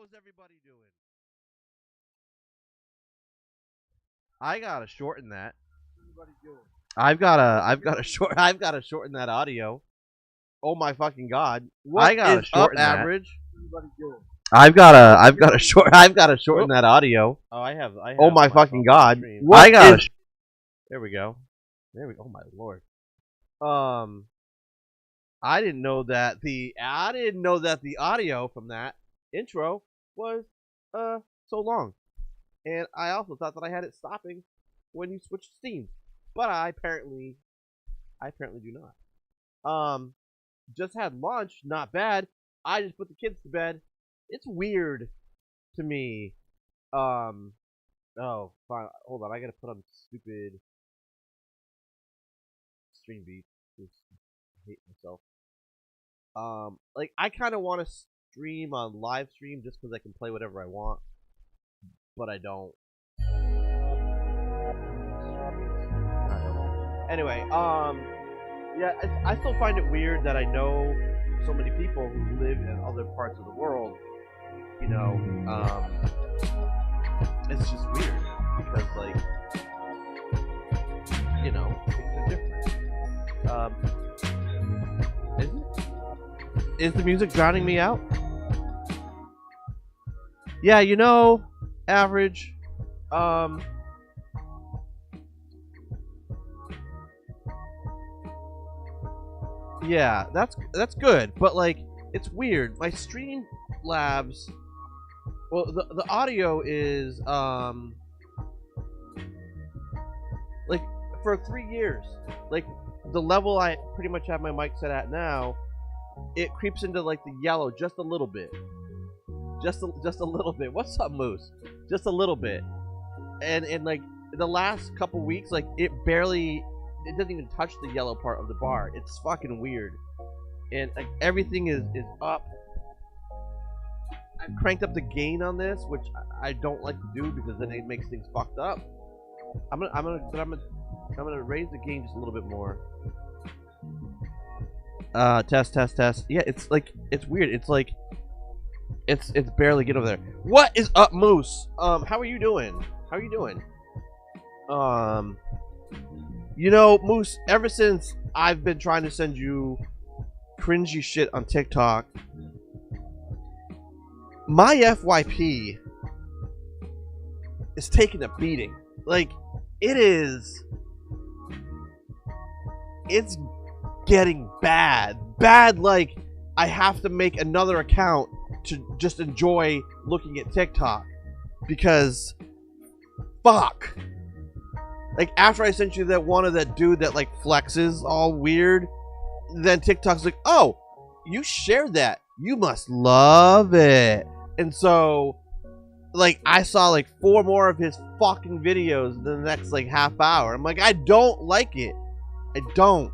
How's everybody doing? I gotta shorten that. I've gotta shorten that audio. Oh my fucking god! What I gotta is up, shorten that. average? I've gotta shorten that audio. Oh, I have. Oh my fucking god! What I gotta. is- There we go. There we go. Oh my lord. I didn't know that the audio from that intro was so long, and I also thought that I had it stopping when you switched scenes, but I apparently do not. Just had lunch, not bad. I just put the kids to bed. It's weird to me. Oh, fine. Hold on, I gotta put on stupid stream beat. I hate myself. Like I kind of want to stream on live stream just because I can play whatever I want, but I don't. Anyway, yeah, I still find it weird that I know so many people who live in other parts of the world. You know, it's just weird because, like, you know, things are different. Is the music drowning me out? Yeah, you know, average. Yeah, that's good, but like it's weird. My Streamlabs, well, the audio is like for 3 years, like the level I pretty much have my mic set at now, it creeps into like the yellow just a little bit, just a little bit. What's up, Moose? Just a little bit, and like the last couple weeks, like it doesn't even touch the yellow part of the bar. It's fucking weird. And like everything is up. I've cranked up the gain on this, which I don't like to do because then it makes things fucked up. I'm gonna raise the gain just a little bit more. Test. Yeah, it's like it's weird. It's like it's barely get over there. What is up, Moose? How are you doing? You know, Moose, ever since I've been trying to send you cringy shit on TikTok, my FYP is taking a beating. Like, it's getting bad. Bad, like, I have to make another account to just enjoy looking at TikTok. Because, fuck. Like, after I sent you that one of that dude that, like, flexes all weird, then TikTok's like, oh, you shared that. You must love it. And so, like, I saw, like, 4 more of his fucking videos in the next, like, half hour. I'm like, I don't like it. I don't.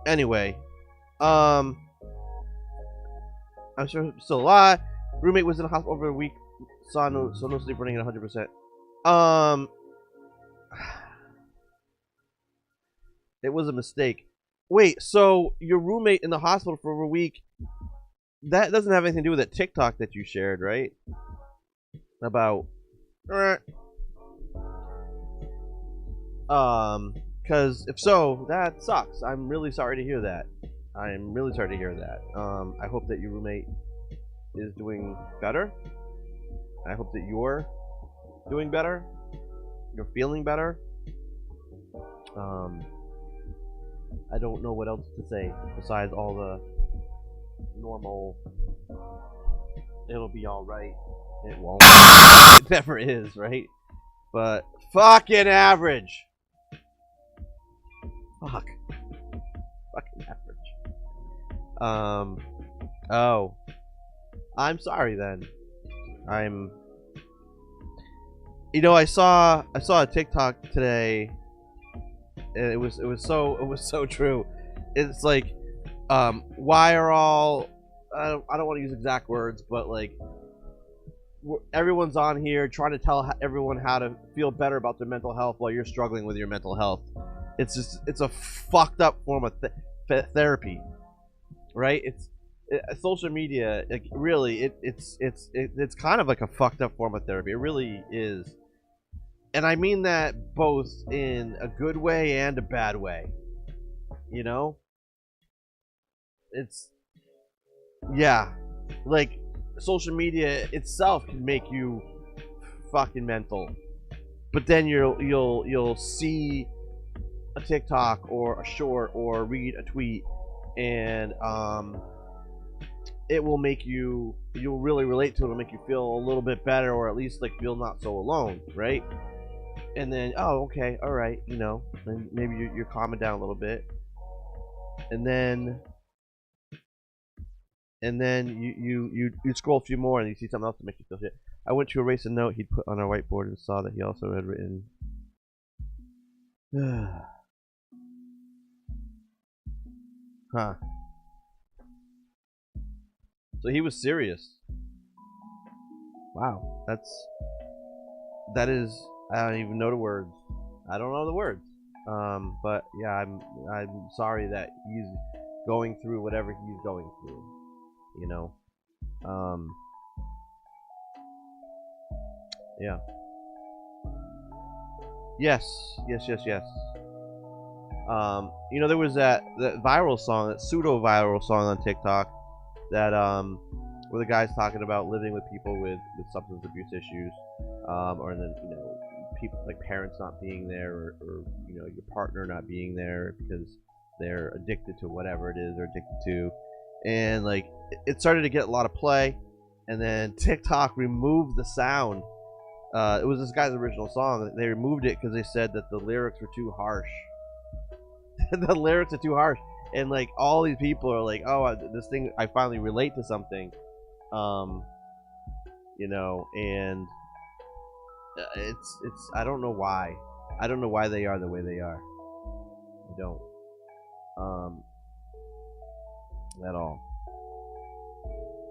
Anyway. I'm sure he's still alive. Roommate was in the hospital over a week. So no sleep running at 100%. It was a mistake. Wait, so your roommate in the hospital for over a week, that doesn't have anything to do with that TikTok that you shared, right? About because if so, that sucks. I'm really sorry to hear that. I hope that your roommate is doing better. I hope that you're doing better. You're feeling better. I don't know what else to say besides all the normal, it'll be alright. It won't. It never is, right? But fucking average. Fuck. Fucking average. Oh. I'm sorry then. You know, I saw a TikTok today, and it was so true. It's like, why are all I don't want to use exact words, but like everyone's on here trying to tell everyone how to feel better about their mental health while you're struggling with your mental health. It's a fucked up form of therapy, right? social media, like, really, it's kind of like a fucked up form of therapy. It really is, and I mean that both in a good way and a bad way. You know, it's yeah, like social media itself can make you fucking mental, but then you'll see a TikTok or a short or read a tweet, and it will make you'll really relate to it. It'll make you feel a little bit better, or at least like feel not so alone, right? And then, oh, okay, all right, and maybe you're calming down a little bit, and then you scroll a few more and you see something else to make you feel shit. I went to erase a note he'd put on our whiteboard and saw that he also had written. Huh. So he was serious. Wow, that is. I don't even know the words. I don't know the words. But yeah, I'm sorry that he's going through whatever he's going through. Yeah. Yes. There was that viral song, that pseudo-viral song on TikTok, that where the guy's talking about living with people with substance abuse issues, or then people like parents not being there, or your partner not being there because they're addicted to whatever it is they're addicted to, and like it started to get a lot of play, and then TikTok removed the sound. It was this guy's original song. They removed it because they said that the lyrics were too harsh. The lyrics are too harsh, and like all these people are like, "Oh, this thing, I finally relate to something," and it's I don't know why. I don't know why they are the way they are. I don't. At all.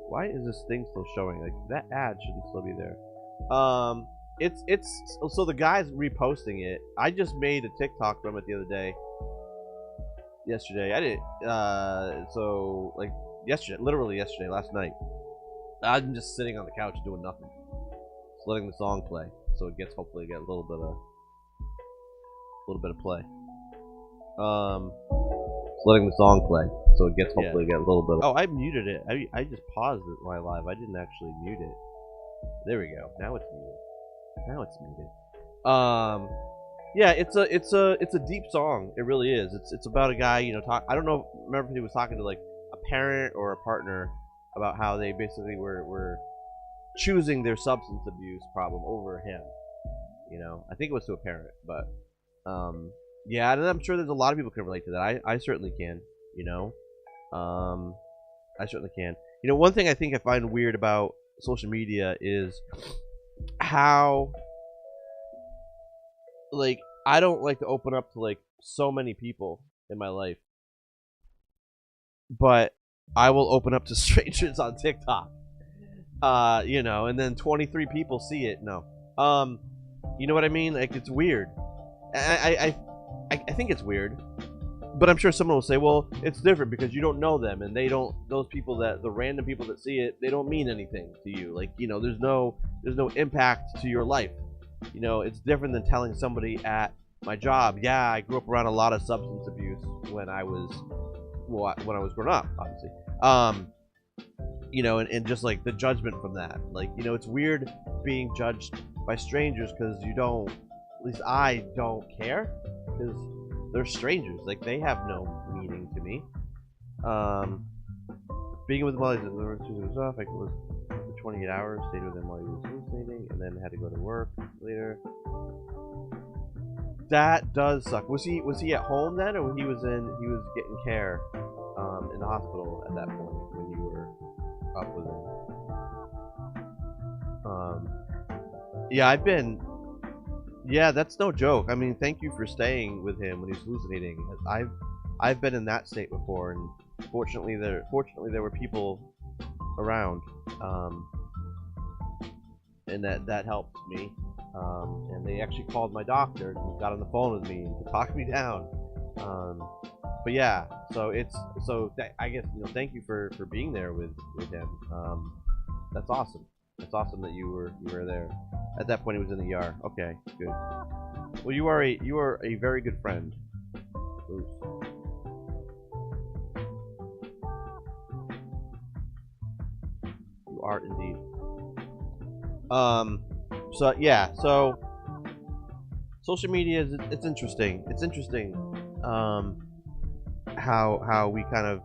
Why is this thing still showing? Like, that ad shouldn't still be there. It's so the guy's reposting it. I just made a TikTok from it the other day. Yesterday, I didn't. So like yesterday, literally yesterday, last night. I'm just sitting on the couch doing nothing, just letting the song play, so it gets hopefully get a little bit of play. Just letting the song play, so it gets hopefully get a little bit. Oh, I muted it. I just paused it while live. I didn't actually mute it. There we go. Now it's muted. Yeah, it's a deep song. It really is. It's about a guy, I don't know. Remember if he was talking to like a parent or a partner about how they basically were choosing their substance abuse problem over him. I think it was to a parent, but yeah, and I'm sure there's a lot of people can relate to that. I certainly can. I certainly can. One thing I think I find weird about social media is how, like, I don't like to open up to like so many people in my life, but I will open up to strangers on TikTok, and then 23 people see it. No, you know what I mean? Like, it's weird. I think it's weird, but I'm sure someone will say, well, it's different because you don't know them, and they don't. Those people the random people that see it, they don't mean anything to you. Like, there's no impact to your life. It's different than telling somebody at my job, yeah, I grew up around a lot of substance abuse when I was growing up, obviously. And just like the judgment from that. Like, it's weird being judged by strangers because you don't, at least I don't care, because they're strangers. Like, they have no meaning to me. Speaking with Molly, was off. I was for 28 hours, stayed with him while he was hallucinating, and then had to go to work later. That does suck. Was he at home then, or he was getting care in the hospital at that point when you were up with him? Yeah, that's no joke. I mean, thank you for staying with him when he's hallucinating. I've been in that state before, and fortunately there were people around, and that helped me. And they actually called my doctor and got on the phone with me to talk me down. but yeah, so I guess thank you for being there with him. That's awesome. That's awesome that you were there. At that point, he was in the ER. Okay, good. Well, you are a very good friend. Bruce. You are indeed. So yeah, so social media is it's interesting. It's interesting. How we kind of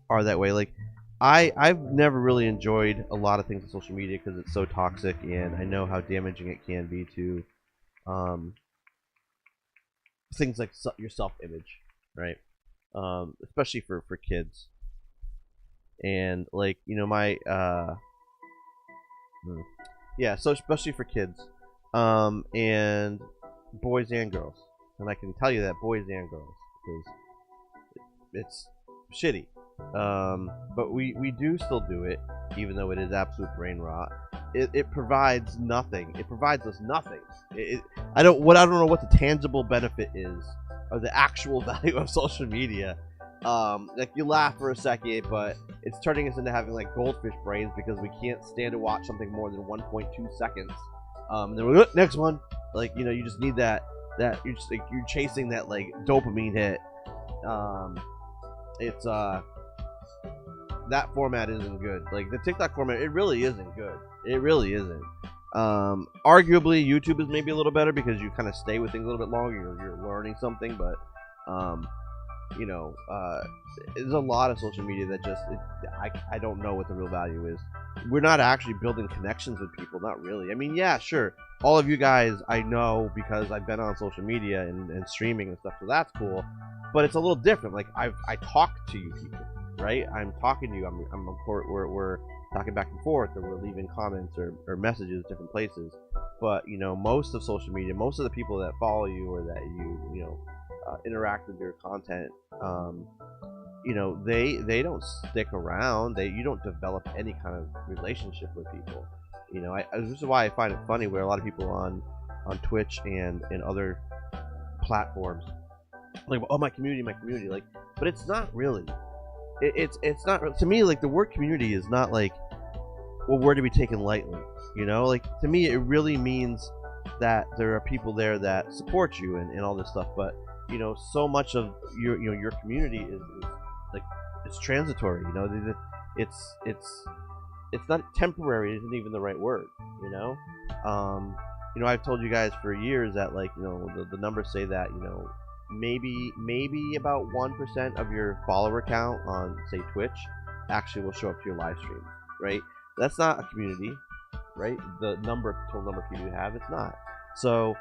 are that way. Like I've never really enjoyed a lot of things on social media because it's so toxic, and I know how damaging it can be to um, things like your self image, right? Especially for kids, and like my hmm. yeah, so especially for kids, and boys and girls, and I can tell you that boys and girls because it's shitty. But we do still do it, even though it is absolute brain rot. It provides nothing. It provides us nothing. I don't know what the tangible benefit is, or the actual value of social media. Like you laugh for a second, but it's turning us into having like goldfish brains because we can't stand to watch something more than 1.2 seconds. Then we're next one. Like you just need that you're just like you're chasing that like dopamine hit. It's that format isn't good. Like the TikTok format, it really isn't good. It really isn't. Arguably, YouTube is maybe a little better because you kind of stay with things a little bit longer. You're learning something, but you know, there's a lot of social media that just I don't know what the real value is. We're not actually building connections with people. Not really. I mean, yeah, sure. All of you guys I know because I've been on social media and streaming and stuff, so that's cool. But it's a little different. Like I talk to you people, right? I'm talking to you. We're talking back and forth, or we're leaving comments or messages different places. But most of social media, most of the people that follow you or that interact with your content, they don't stick around. You don't develop any kind of relationship with people. This is why I find it funny where a lot of people on Twitch and other platforms like, oh, my community, like, but it's not really. It's not to me. Like the word community is not like a word to be taken lightly. Like to me, it really means that there are people there that support you and all this stuff. But so much of your community is like it's transitory. It's not temporary. It isn't even the right word. I've told you guys for years that like the numbers say that maybe about 1% of your follower count on say Twitch actually will show up to your live stream, right? That's not a community, right? The total number of people you have, it's not. So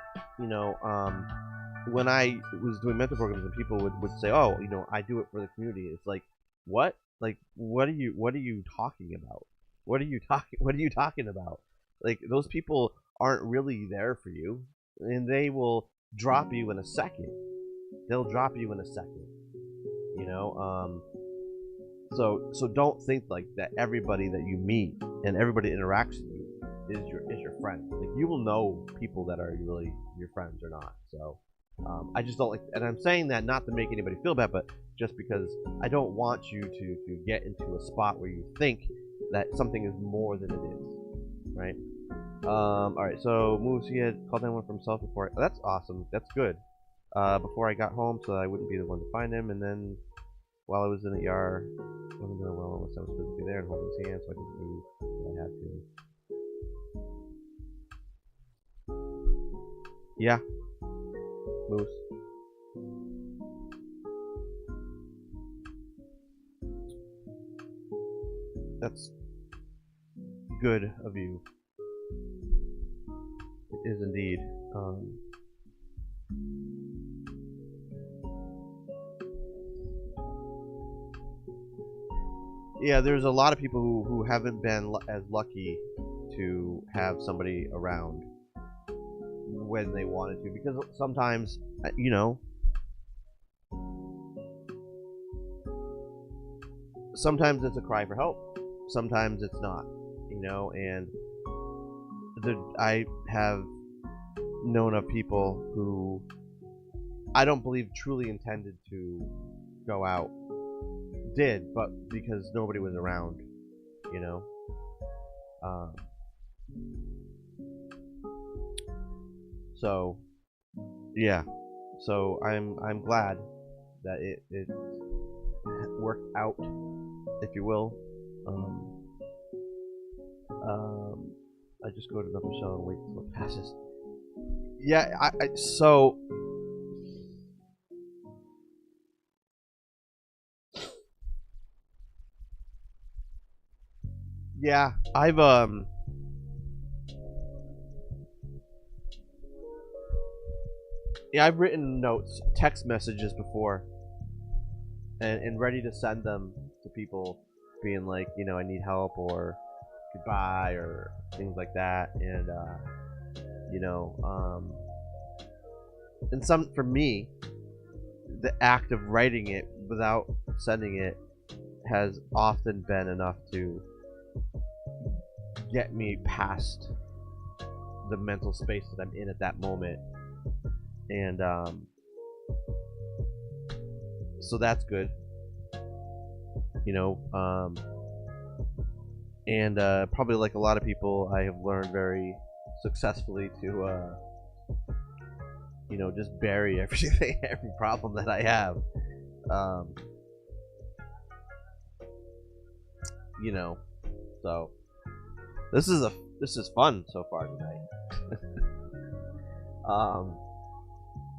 when I was doing mentor programs and people would say, oh, I do it for the community, it's like, what? Like what are you talking about? What are you talking about? Like those people aren't really there for you, and they will drop you in a second. They'll drop you in a second. So don't think like that everybody that you meet and everybody that interacts with you is your friend. Like you will know people that are really your friends or not. So I just don't like, and I'm saying that not to make anybody feel bad, but just because I don't want you to get into a spot where you think that something is more than it is, right? All right. So moves, he had called anyone from himself before. That's awesome. That's good. Before I got home, so I wouldn't be the one to find him. And then while I was in the ER, wasn't doing well unless I was physically there and holding his hand, so I didn't move when I had to. Yeah, Moose. That's good of you. It is indeed. Yeah, there's a lot of people who haven't been as lucky to have somebody around when they wanted to, because sometimes, sometimes it's a cry for help, sometimes it's not, and I have known of people who I don't believe truly intended to go out. Did, but because nobody was around, you know. Um, so yeah, so I'm glad that it worked out, if you will. Um, I just go to another show and wait until it passes. Yeah, so yeah, I've written notes, text messages before, and ready to send them to people, being like, I need help or goodbye or things like that, and you know, um, and some for me, the act of writing it without sending it has often been enough to get me past the mental space that I'm in at that moment, and so that's good, you know. And probably like a lot of people, I have learned very successfully to just bury everything, every problem that I have. Um, so this is fun so far tonight.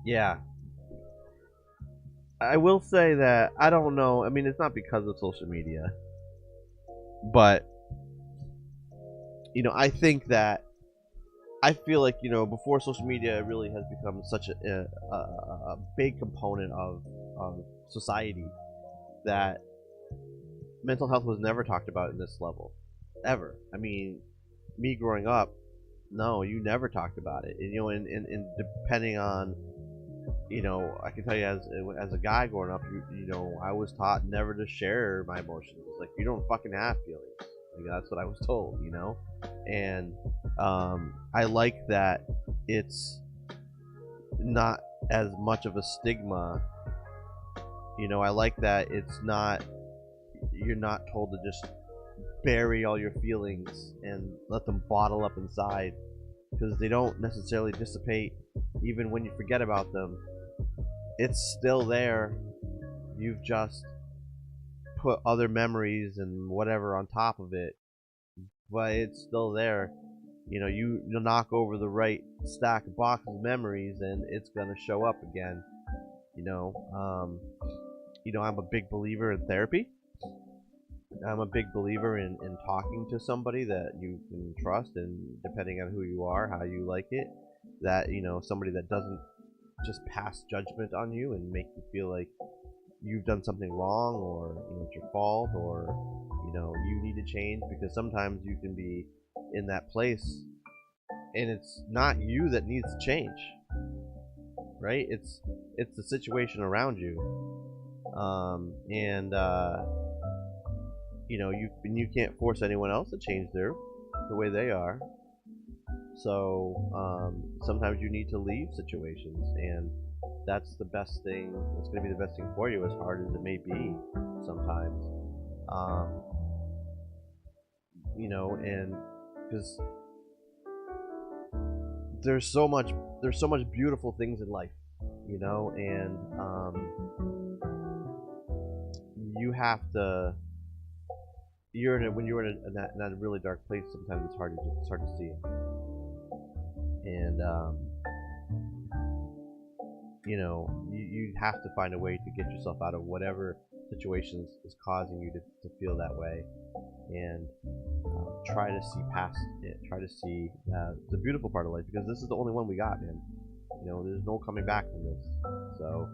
Yeah, I will say that I don't know. I mean, it's not because of social media, but I think that I feel like before social media really has become such a big component of society, that mental health was never talked about in this level, ever. I mean, me growing up, no, you never talked about it. And depending on, I can tell you as a guy growing up, I was taught never to share my emotions. Like, you don't fucking have feelings. Like, that's what I was told, and I like that it's not as much of a stigma. I like that it's not, you're not told to just bury all your feelings and let them bottle up inside, because they don't necessarily dissipate even when you forget about them. It's still there. You've just put other memories and whatever on top of it, but it's still there. You knock over the right stack of boxes of memories, and it's gonna show up again. I'm a big believer in therapy. I'm a big believer in talking to somebody that you can trust, and depending on who you are, how you like it, that somebody that doesn't just pass judgment on you and make you feel like you've done something wrong, or it's your fault, or you need to change, because sometimes you can be in that place and it's not you that needs to change, right? It's the situation around you, and you can't force anyone else to change the way they are. So sometimes you need to leave situations, and that's the best thing. That's going to be the best thing for you, as hard as it may be sometimes. Um, and because there's so much beautiful things in life, and you have to. When you're in a really dark place, sometimes it's hard to see it, and you have to find a way to get yourself out of whatever situations is causing you to feel that way, and try to see past it. Try to see the beautiful part of life, because this is the only one we got, man. There's no coming back from this. So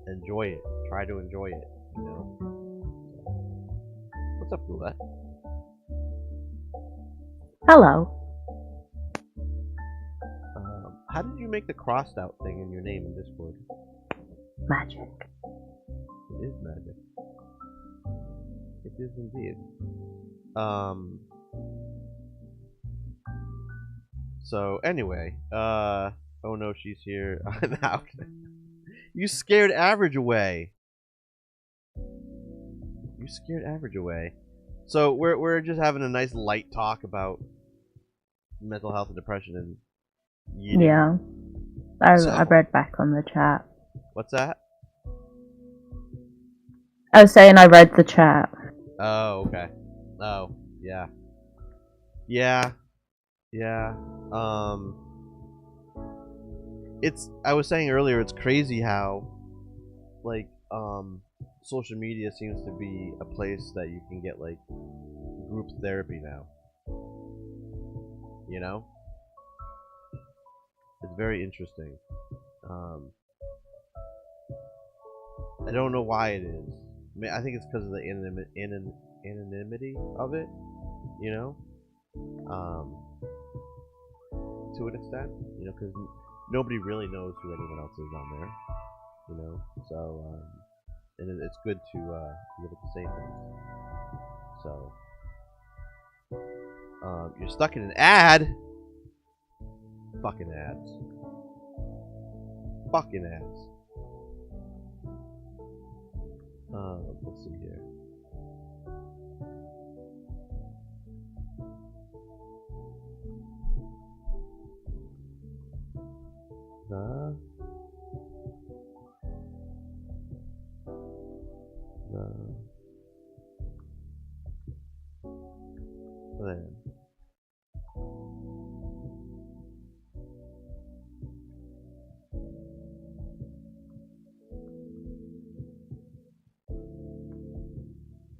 enjoy it. Try to enjoy it. What's up, Roulette? Hello. How did you make the crossed out thing in your name in Discord? Magic. It is magic. It is indeed. So anyway, oh no, she's here. I'm out. You scared average away. You scared average away. So we're just having a nice light talk about mental health and depression and yeeting. Yeah. I read back on the chat. What's that? I was saying I read the chat. Oh, okay. Oh, yeah. Yeah. Yeah. I was saying earlier, it's crazy how, like, social media seems to be a place that you can get, like, group therapy now. You know? It's very interesting. I don't know why it is. I mean, I think it's because of the anonymity of it, you know? To an extent, you know, because nobody really knows who anyone else is on there, you know? So, and it's good to be able to say things. So, you're stuck in an ad. Fucking ads. Fucking ads. Let's see here. The there.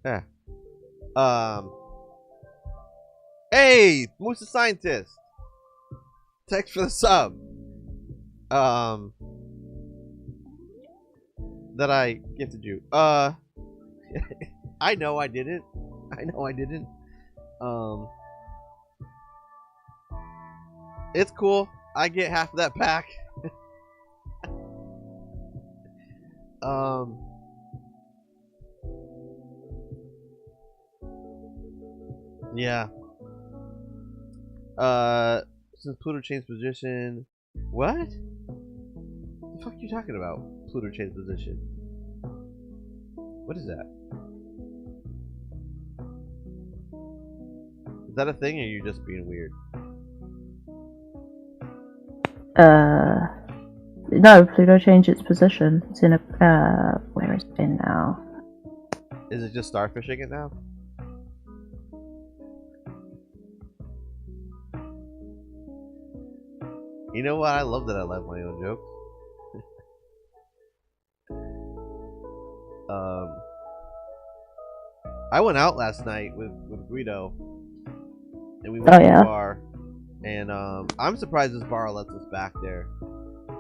Yeah. Hey, Moose the Scientist. Thanks for the sub. That I gifted you. I know I didn't. I know I didn't. It's cool. I get half of that pack. Yeah. Since Pluto changed position. What? The fuck are you talking about? Pluto changed position. What is that? Is that a thing, or are you just being weird? No, Pluto changed its position. It's in a, where is it in now? Is it just starfishing it now? You know what? I love that I love my own jokes. I went out last night with Guido, and we went to a bar, and I'm surprised this bar lets us back there,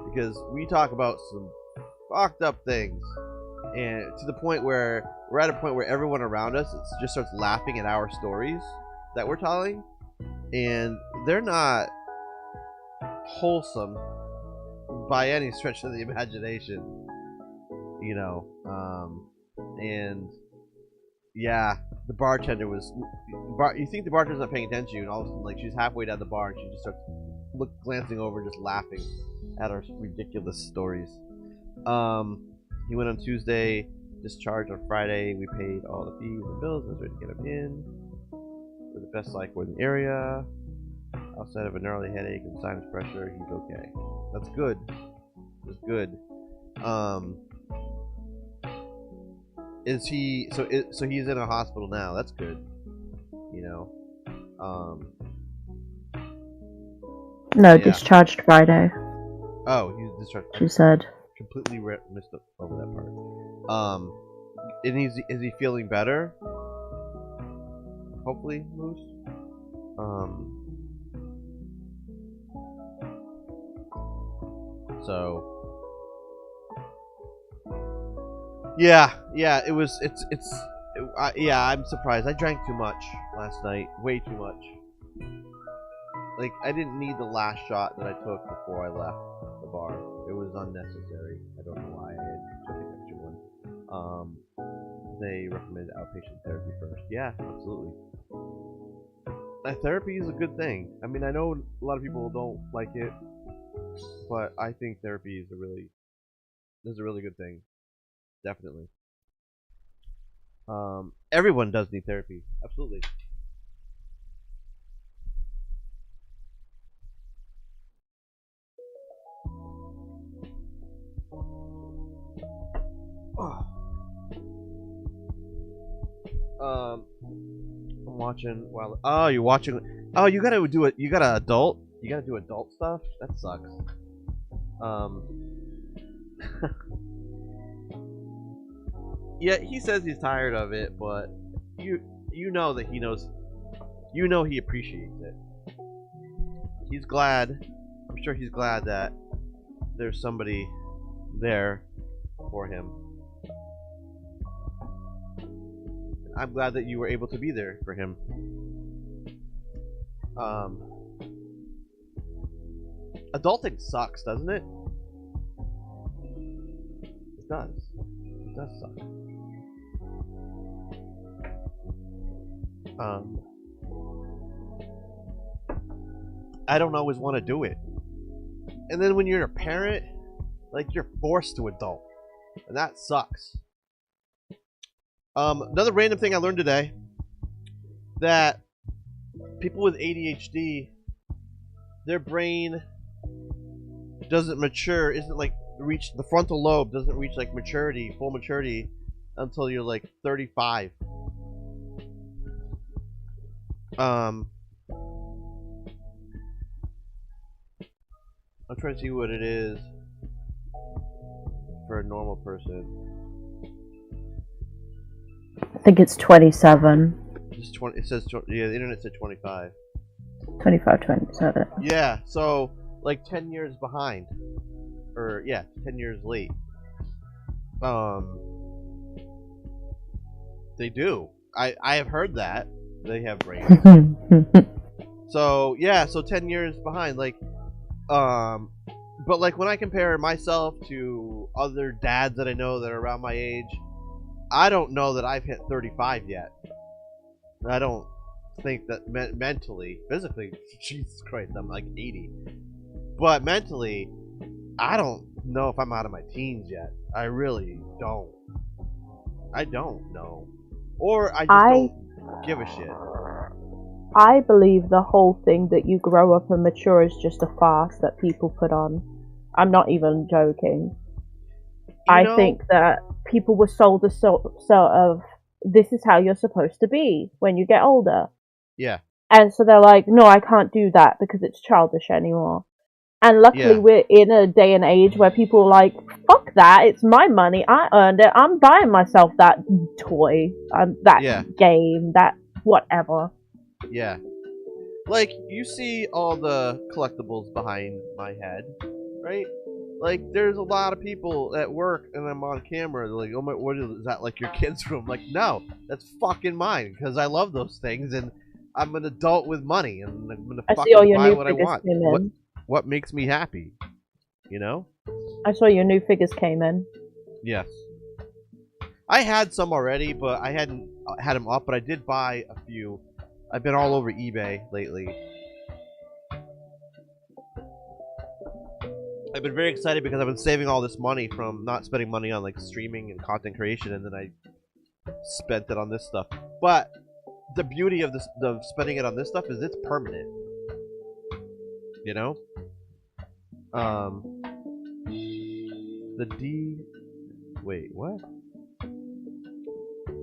because we talk about some fucked up things, and to the point where we're at a point where everyone around us just starts laughing at our stories that we're telling, and they're not wholesome by any stretch of the imagination, you know. And yeah, the bartender was. You think the bartender's not paying attention to you, and all of a sudden, like, she's halfway down the bar, and she just starts glancing over, just laughing at our ridiculous stories. He went on Tuesday, discharged on Friday. We paid all the fees and bills, and was ready to get him in. We're the best psych ward in the area. Outside of a gnarly headache and sinus pressure, he's okay. That's good. That's good. Is he so he's in a hospital now? That's good. You know. No, yeah. Discharged Friday. Oh, he's discharged. She said. Completely missed over that part. And is he feeling better? Hopefully, Moose. So. Yeah, yeah, I'm surprised. I drank too much last night. Way too much. Like, I didn't need the last shot that I took before I left the bar. It was unnecessary. I don't know why I took an extra one. They recommended outpatient therapy first. Yeah, absolutely. Therapy is a good thing. I mean, I know a lot of people don't like it, but I think therapy is a really This is a really good thing. Definitely. Everyone does need therapy. Absolutely. I'm watching. Well, oh, you're watching. Oh, you gotta do it. You gotta adult. You gotta do adult stuff. That sucks. Um. Yeah, he says he's tired of it, but you know that he knows. You know he appreciates it. He's glad. I'm sure he's glad that there's somebody there for him. I'm glad that you were able to be there for him. Adulting sucks, doesn't it? It does. It does suck. I don't always want to do it. And then when you're a parent, like you're forced to adult. And that sucks. Another random thing I learned today, that people with ADHD, their brain doesn't mature, isn't like reach, the frontal lobe doesn't reach like maturity, full maturity, until you're like 35. I'm trying to see what it is for a normal person. I think it's 27. Just 20. It says yeah. The internet said 25. 25, 27. Yeah. So like 10 years behind, or yeah, 10 years late. They do. I have heard that they have brains. So yeah. So 10 years behind. Like but like when I compare myself to other dads that I know that are around my age, I don't know that I've hit 35 yet. I don't think that mentally, physically, Jesus Christ, I'm like 80. But mentally, I don't know if I'm out of my teens yet. I really don't. I don't know. Or I just don't give a shit. I believe the whole thing that you grow up and mature is just a farce that people put on. I'm not even joking. I think that people were sold a sort of, this is how you're supposed to be when you get older. Yeah. And so they're like, no, I can't do that because it's childish anymore. And luckily we're in a day and age where people are like, fuck that, it's my money, I earned it, I'm buying myself that toy, that game, that whatever. Yeah. Like, you see all the collectibles behind my head, right? Like, there's a lot of people at work, and I'm on camera, they're like, oh my, what is that, like your kid's room? Like, no, that's fucking mine, because I love those things, and I'm an adult with money, and I'm gonna fucking buy what I want. What makes me happy, you know? I saw your new figures came in. Yes. I had some already, but I hadn't had them up, but I did buy a few. I've been all over eBay lately. I've been very excited because I've been saving all this money from not spending money on like streaming and content creation, and then I spent it on this stuff. But the beauty of this, of spending it on this stuff, is it's permanent. You know? The D... Wait, what?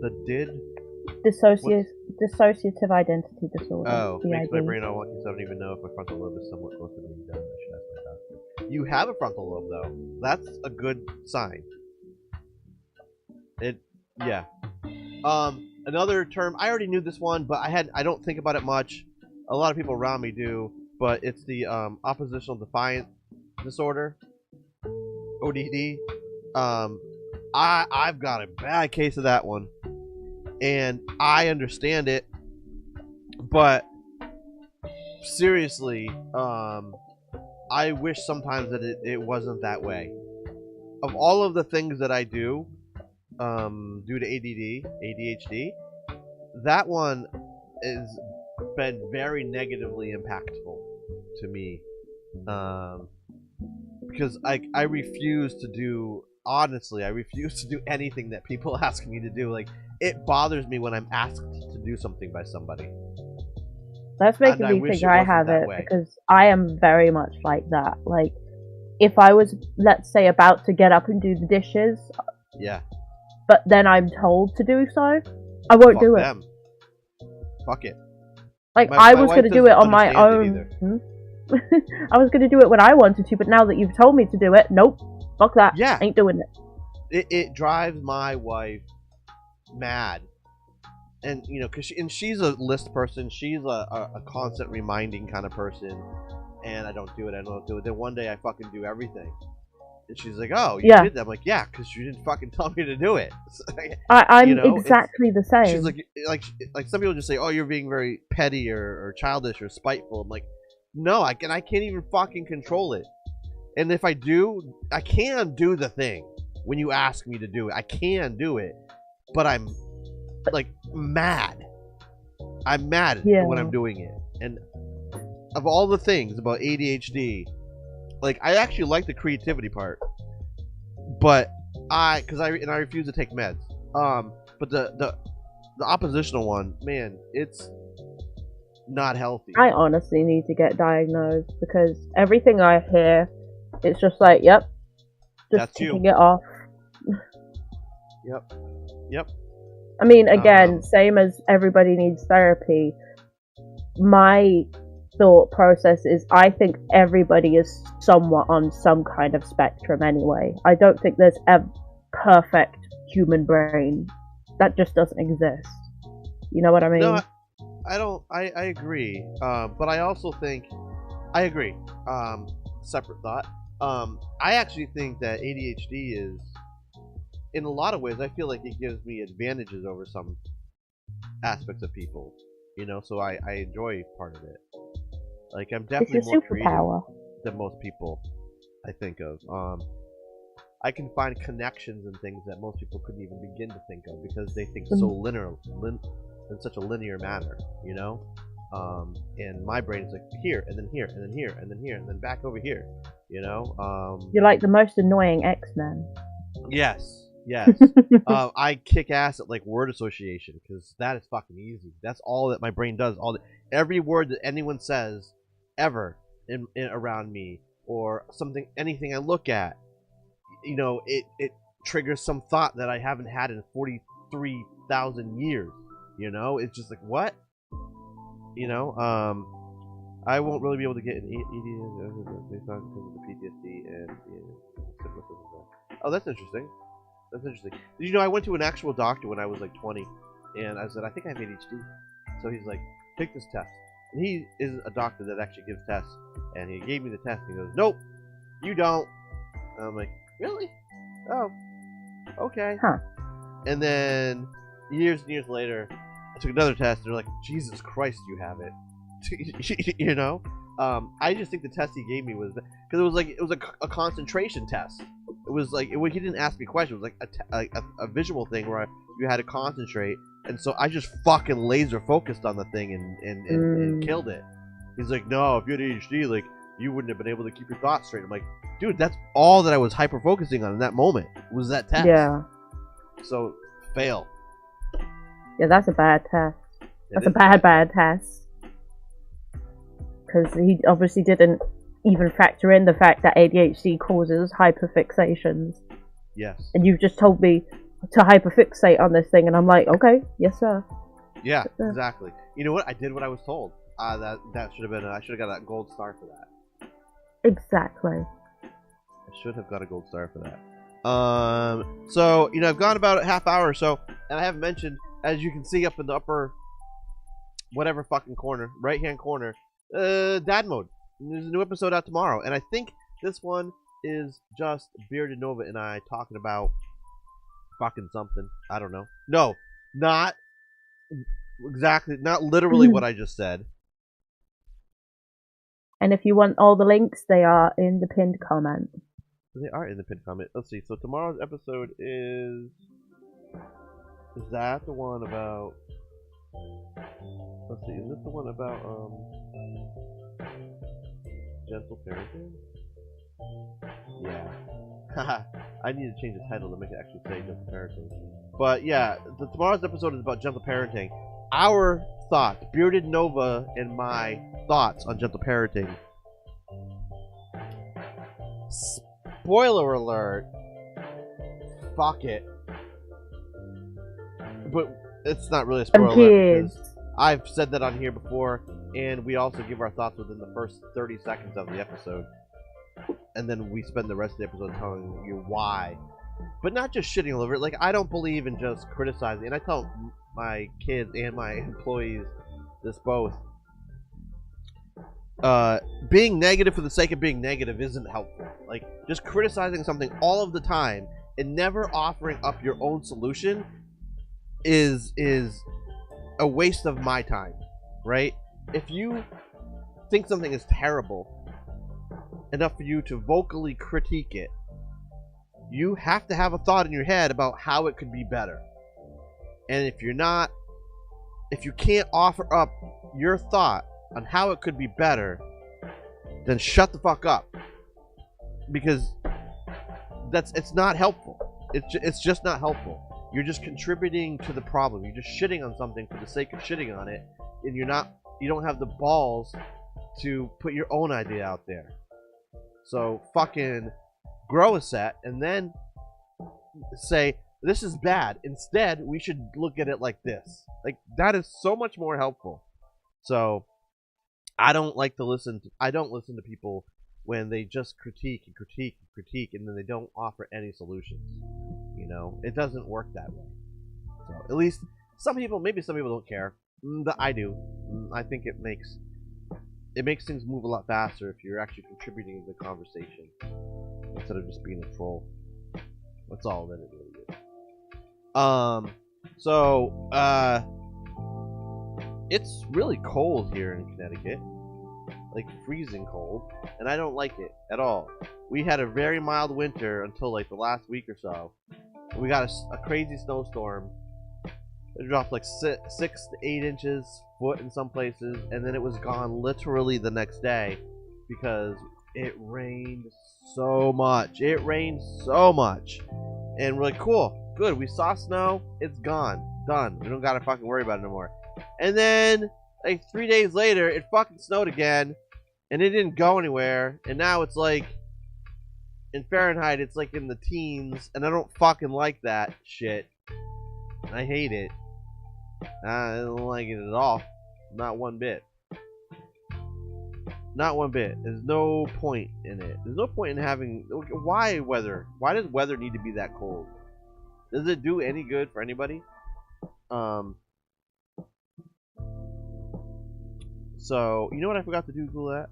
The DID... Dissociative identity disorder. Oh, makes my brain all wonky, so I don't even know if my frontal lobe is somewhat close to being done. I should ask my doctor. You have a frontal lobe, though. That's a good sign. Yeah. Another term, I already knew this one, but I don't think about it much. A lot of people around me do, but it's the oppositional defiant disorder, ODD. I've got a bad case of that one, and I understand it, but seriously, I wish sometimes that it wasn't that way. Of all of the things that I do, due to ADHD, that one has been very negatively impactful to me, because I refuse to do honestly, I refuse to do anything that people ask me to do. Like, it bothers me when I'm asked to do something by somebody. That's making And I me wish think it I wasn't have that it way. because I am very much like that. Like, if I was, let's say, about to get up and do the dishes, Yeah. but then I'm told to do so, I won't Fuck do it. them. Fuck it. Like, My I was wife going to do it doesn't on my understand it own. I was going to do it when I wanted to, but now that you've told me to do it, nope. Fuck that. Yeah. Ain't doing it. It drives my wife mad. And, you know, because she's a list person. She's a constant reminding kind of person. And I don't do it. Then one day I fucking do everything. And she's like, oh, you did that? I'm like, yeah, because you didn't fucking tell me to do it. I'm you know, exactly the same. She's like some people just say, oh, you're being very petty or childish or spiteful. I'm like, no, I can't even fucking control it. And if I do, I can do the thing when you ask me to do it. I can do it. But I'm, like, mad. I'm mad when I'm doing it. And of all the things about ADHD, like, I actually like the creativity part, but I refuse to take meds. But the oppositional one, man, it's not healthy. I honestly need to get diagnosed because everything I hear, it's just like, yep, just taking it off. Yep. I mean, again, same as everybody needs therapy. My thought process is I think everybody is somewhat on some kind of spectrum anyway. I don't think there's a perfect human brain. That just doesn't exist. You know what I mean? No, I don't. I agree. But I also think I agree. Separate thought. I actually think that ADHD is, in a lot of ways, I feel like it gives me advantages over some aspects of people. You know, so I enjoy part of it. Like, I'm definitely more creative than most people I think of. I can find connections and things that most people couldn't even begin to think of because they think so linear, in such a linear manner, you know? And my brain is like here, and then here, and then here, and then here, and then back over here, you know? You're like the most annoying X-Men. Yes. I kick ass at, like, word association because that is fucking easy. That's all that my brain does. Every word that anyone says ever in around me or something, anything I look at, you know, it triggers some thought that I haven't had in 43,000 years. You know, it's just like, what? You know, I won't really be able to get an ED based on the PTSD and oh, that's interesting. That's interesting. Did you know I went to an actual doctor when I was like 20, and I said, I think I have ADHD. So he's like, take this test. And he is a doctor that actually gives tests, and he gave me the test, and he goes, nope, you don't. And I'm like, really? Oh, okay. Huh. And then years and years later, I took another test, and they're like, Jesus Christ, you have it. You know? I just think the test he gave me was because it was a concentration test. It was like he didn't ask me questions. It was like a visual thing where you had to concentrate, and so I just fucking laser focused on the thing and killed it. He's like, no, if you had ADHD, like, you wouldn't have been able to keep your thoughts straight. I'm like, dude, that's all that I was hyper focusing on in that moment was that test. Yeah. So fail. Yeah, that's a bad test. That's a bad test. Because he obviously didn't even factor in the fact that ADHD causes hyperfixations. Yes. And you've just told me to hyperfixate on this thing, and I'm like, okay, yes sir. Yeah, exactly. You know what? I did what I was told. That should have been. I should have got a gold star for that. Exactly. I should have got a gold star for that. So, you know, I've gone about a half hour or so, and I haven't mentioned, as you can see up in the upper, whatever fucking corner, right-hand corner, Dad Mode. There's a new episode out tomorrow, and I think this one is just Bearded Nova and I talking about fucking something. I don't know. No, not exactly, not literally what I just said. And if you want all the links, they are in the pinned comment. They are in the pinned comment. Let's see. So tomorrow's episode is that the one about? Let's see. Is this the one about gentle parenting? Yeah. Haha. I need to change the title to make it actually say gentle parenting. But yeah, tomorrow's episode is about gentle parenting. Our thoughts, Bearded Nova and my thoughts on gentle parenting. Spoiler alert. Fuck it. But it's not really a spoiler alert because I've said that on here before, and we also give our thoughts within the first 30 seconds of the episode. And then we spend the rest of the episode telling you why. But not just shitting all over it. Like, I don't believe in just criticizing. And I tell my kids and my employees this both. Being negative for the sake of being negative isn't helpful. Like, just criticizing something all of the time and never offering up your own solution is a waste of my time, right? If you think something is terrible enough for you to vocally critique it, you have to have a thought in your head about how it could be better. And if you can't offer up your thought on how it could be better, then shut the fuck up. Because it's not helpful. It's just not helpful. You're just contributing to the problem. You're just shitting on something for the sake of shitting on it, and you don't have the balls to put your own idea out there. So fucking grow a set and then say this is bad. Instead, we should look at it like this. Like, that is so much more helpful. So I don't listen to people when they just critique and then they don't offer any solutions. You know, it doesn't work that way. So at least maybe some people don't care. But I do. I think it makes things move a lot faster if you're actually contributing to the conversation instead of just being a troll. That's all that it really is. It's really cold here in Connecticut. Like, freezing cold, and I don't like it at all. We had a very mild winter until like the last week or so. We got a crazy snowstorm. It dropped like 6 to 8 inches, foot in some places, and then it was gone literally the next day because it rained so much. And we're like, cool, good, we saw snow, it's gone, done. We don't gotta fucking worry about it no more. And then like 3 days later, it fucking snowed again, and it didn't go anywhere, and now it's like, in Fahrenheit, it's like in the teens, and I don't fucking like that shit. I hate it. I don't like it at all. Not one bit. Not one bit. There's no point in it. There's no point in having... Why weather? Why does weather need to be that cold? Does it do any good for anybody? So, you know what I forgot to do, Goulet?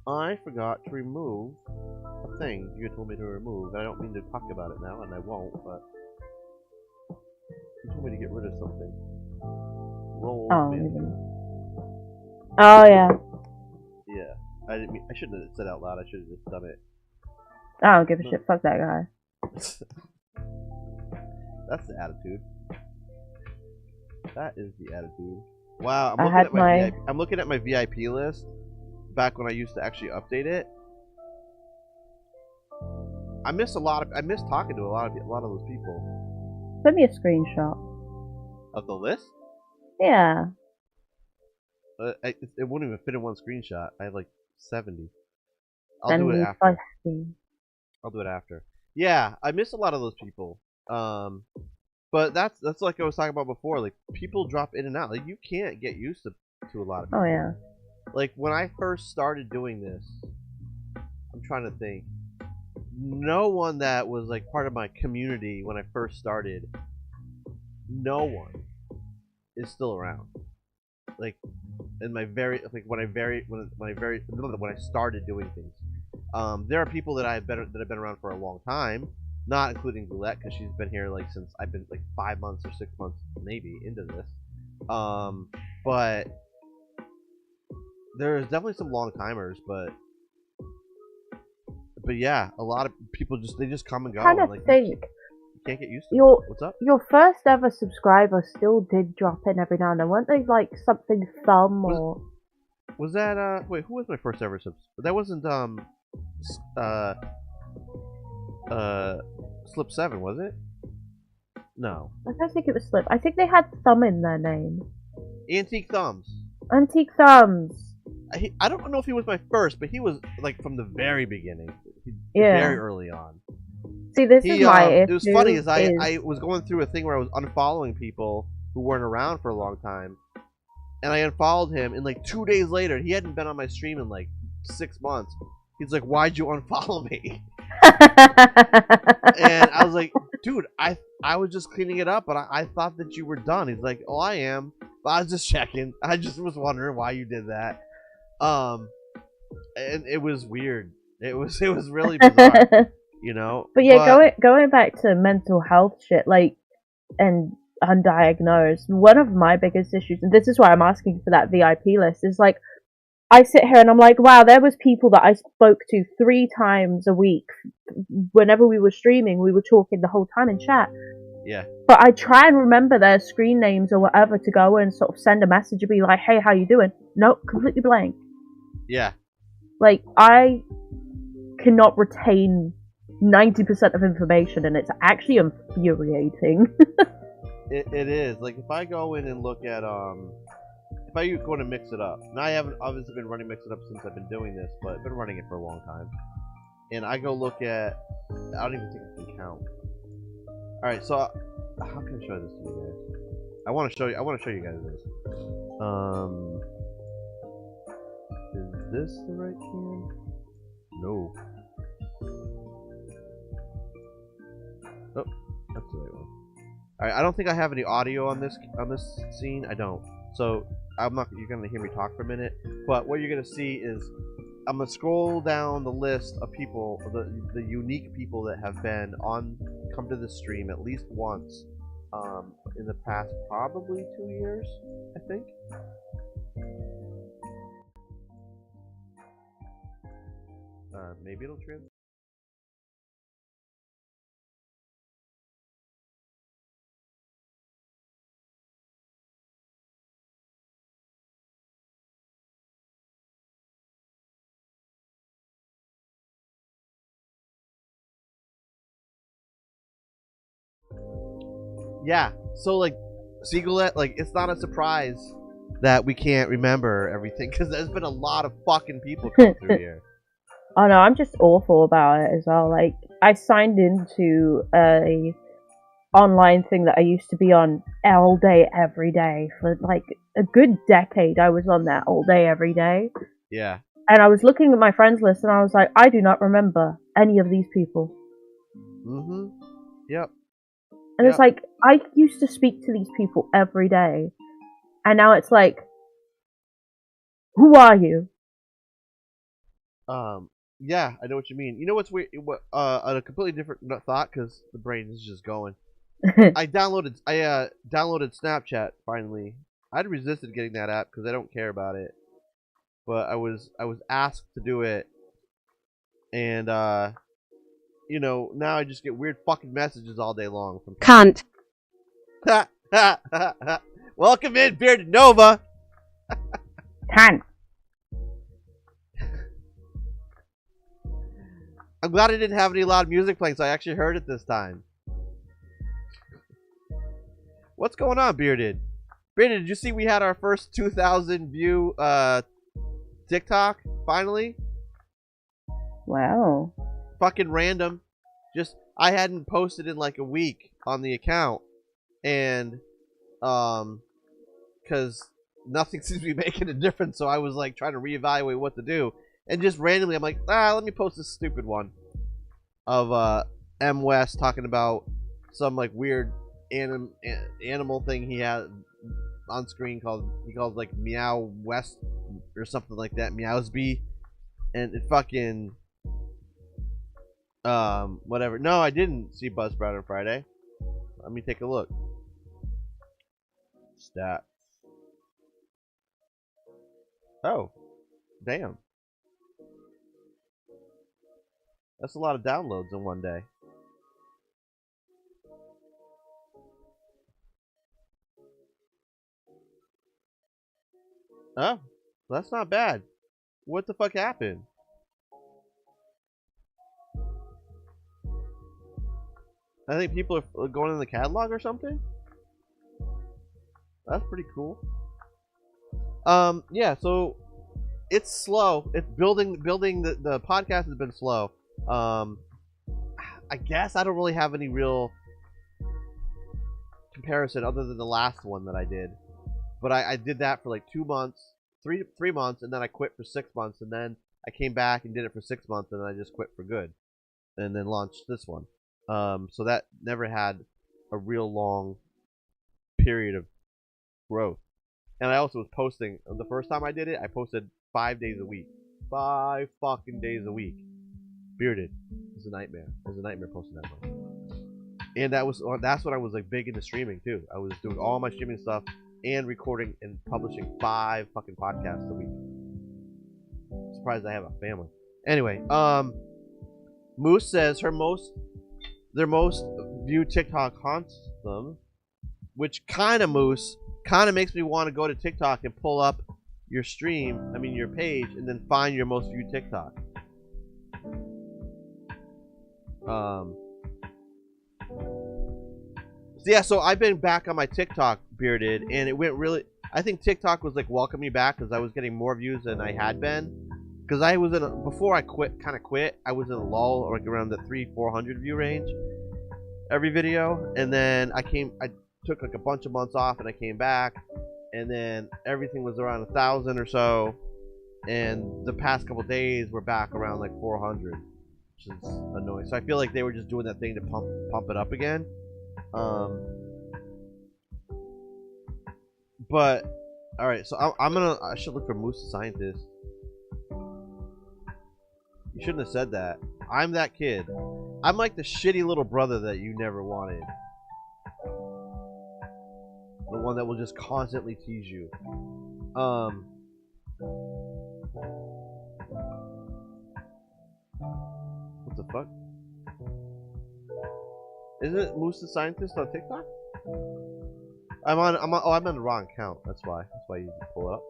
I forgot to remove a thing you told me to remove. And I don't mean to talk about it now, and I won't, but... You told me to get rid of something. Roll. Oh, yeah. Yeah. I shouldn't have said it out loud. I should have just done it. I don't give a shit. Fuck that guy. That's the attitude. That is the attitude. Wow, I'm looking at my VIP list back when I used to actually update it. I miss talking to a lot of those people. Send me a screenshot. Of the list? Yeah. It wouldn't even fit in one screenshot. I have like 70. I'll do it after. I'll do it after. Yeah, I miss a lot of those people. But that's like I was talking about before. Like, people drop in and out. Like, you can't get used to a lot of people. Oh yeah. Like, when I first started doing this, I'm trying to think. No one that was like part of my community when I first started, no one is still around. Like, in my when I started doing things, there are people that have been around for a long time, not including Goulet, because she's been here like since I've been like 5 months or 6 months maybe into this. But there's definitely some long timers, but yeah, a lot of people just come and go. Kind of like, think you can't get used to it. What's up? Your first ever subscriber still did drop in every now and then. Weren't they like something thumb or? Was that wait? Who was my first ever subs? That wasn't uh, Slip 7, was it? No. I don't think it was Slip. I think they had Thumb in their name. Antique Thumbs. Antique Thumbs. I don't know if he was my first, but he was like from the very beginning. Yeah. Very early on. See, this is my issue. It was funny is I was going through a thing where I was unfollowing people who weren't around for a long time, and I unfollowed him, and like 2 days later, he hadn't been on my stream in like 6 months. He's like, "Why'd you unfollow me?" And I was like, "Dude, I was just cleaning it up, but I thought that you were done." He's like, "Oh, I am, but I was just checking. I just was wondering why you did that." And it was weird. It was really bizarre. You know, but yeah, going back to mental health shit, like, and undiagnosed, one of my biggest issues, and this is why I'm asking for that VIP list, is like, I sit here and I'm like, wow, there was people that I spoke to 3 times a week. Whenever we were streaming, we were talking the whole time in chat. Yeah. But I try and remember their screen names or whatever to go and sort of send a message and be like, hey, how you doing? Nope, completely blank. Yeah. Like, I cannot retain 90% of information, and it's actually infuriating. It is. Like, if I go in and look at, if I go to Mix It Up, now I haven't obviously been running Mix It Up since I've been doing this, but I've been running it for a long time. And I go look at, I don't even think I can count. Alright, so, how can I show this to you guys? I want to show you guys this. Is this the right cam? No. Oh, that's the right one. Alright, I don't think I have any audio on this scene. I don't. So you're gonna hear me talk for a minute. But what you're gonna see is I'm gonna scroll down the list of people, the unique people that have come to this stream at least once in the past probably 2 years, I think. Maybe it'll trans. Yeah, so like Seagulette, like it's not a surprise that we can't remember everything because there's been a lot of fucking people come through here. Oh no, I'm just awful about it as well. Like, I signed into a online thing that I used to be on all day, every day. For like a good decade, I was on that all day, every day. Yeah. And I was looking at my friends list and I was like, I do not remember any of these people. Mm-hmm. Yep. And it's like, I used to speak to these people every day. And now it's like, who are you? Yeah, I know what you mean. You know what's weird? A completely different thought, because the brain is just going. I downloaded Snapchat finally. I'd resisted getting that app because I don't care about it, but I was asked to do it, and you know, now I just get weird fucking messages all day long from Cunt. Welcome in, Bearded Nova. Cunt. I'm glad I didn't have any loud music playing, so I actually heard it this time. What's going on, Bearded? Bearded, did you see we had our first 2,000 view TikTok finally? Wow. Fucking random. Just I hadn't posted in like a week on the account, and because nothing seems to be making a difference, so I was like trying to reevaluate what to do. And just randomly, I'm like, let me post this stupid one of M West talking about some like weird animal thing he had on screen he calls like Meow West or something like that, Meowsby, and it fucking whatever. No, I didn't see Buzzsprout on Friday. Let me take a look. Stats. Oh, damn. That's a lot of downloads in one day. Oh, that's not bad. What the fuck happened? I think people are going in the catalog or something. That's pretty cool. Yeah, so it's slow. It's building the podcast has been slow. I guess I don't really have any real comparison other than the last one that I did. But I did that for like 2 months, three months, and then I quit for 6 months, and then I came back and did it for 6 months, and then I just quit for good, and then launched this one. So that never had a real long period of growth. And I also was posting, the first time I did it, I posted 5 days a week. 5 fucking days a week. Bearded. It was a nightmare. It was a nightmare posting that much. And that's when I was like big into streaming too. I was doing all my streaming stuff and recording and publishing 5 fucking podcasts a week. I'm surprised I have a family. Anyway, Moose says their most viewed TikTok haunts them, which kind of makes me want to go to TikTok and pull up your your page, and then find your most viewed TikTok. So I've been back on my TikTok, Bearded, and it went really. I think TikTok was like welcoming me back because I was getting more views than I had been. Because I was before I quit, I was in a lull, like around the 300-400 view range every video, and then I took like a bunch of months off, and I came back, and then everything was around 1,000 or so, and the past couple days we're back around like 400, which is annoying. So I feel like they were just doing that thing to pump it up again. But all right, so I should look for Moose the Scientist. You shouldn't have said that. I'm that kid. I'm like the shitty little brother that you never wanted. The one that will just constantly tease you. What the fuck? Isn't it Moose the Scientist on TikTok? I'm on the wrong account. That's why you can pull it up.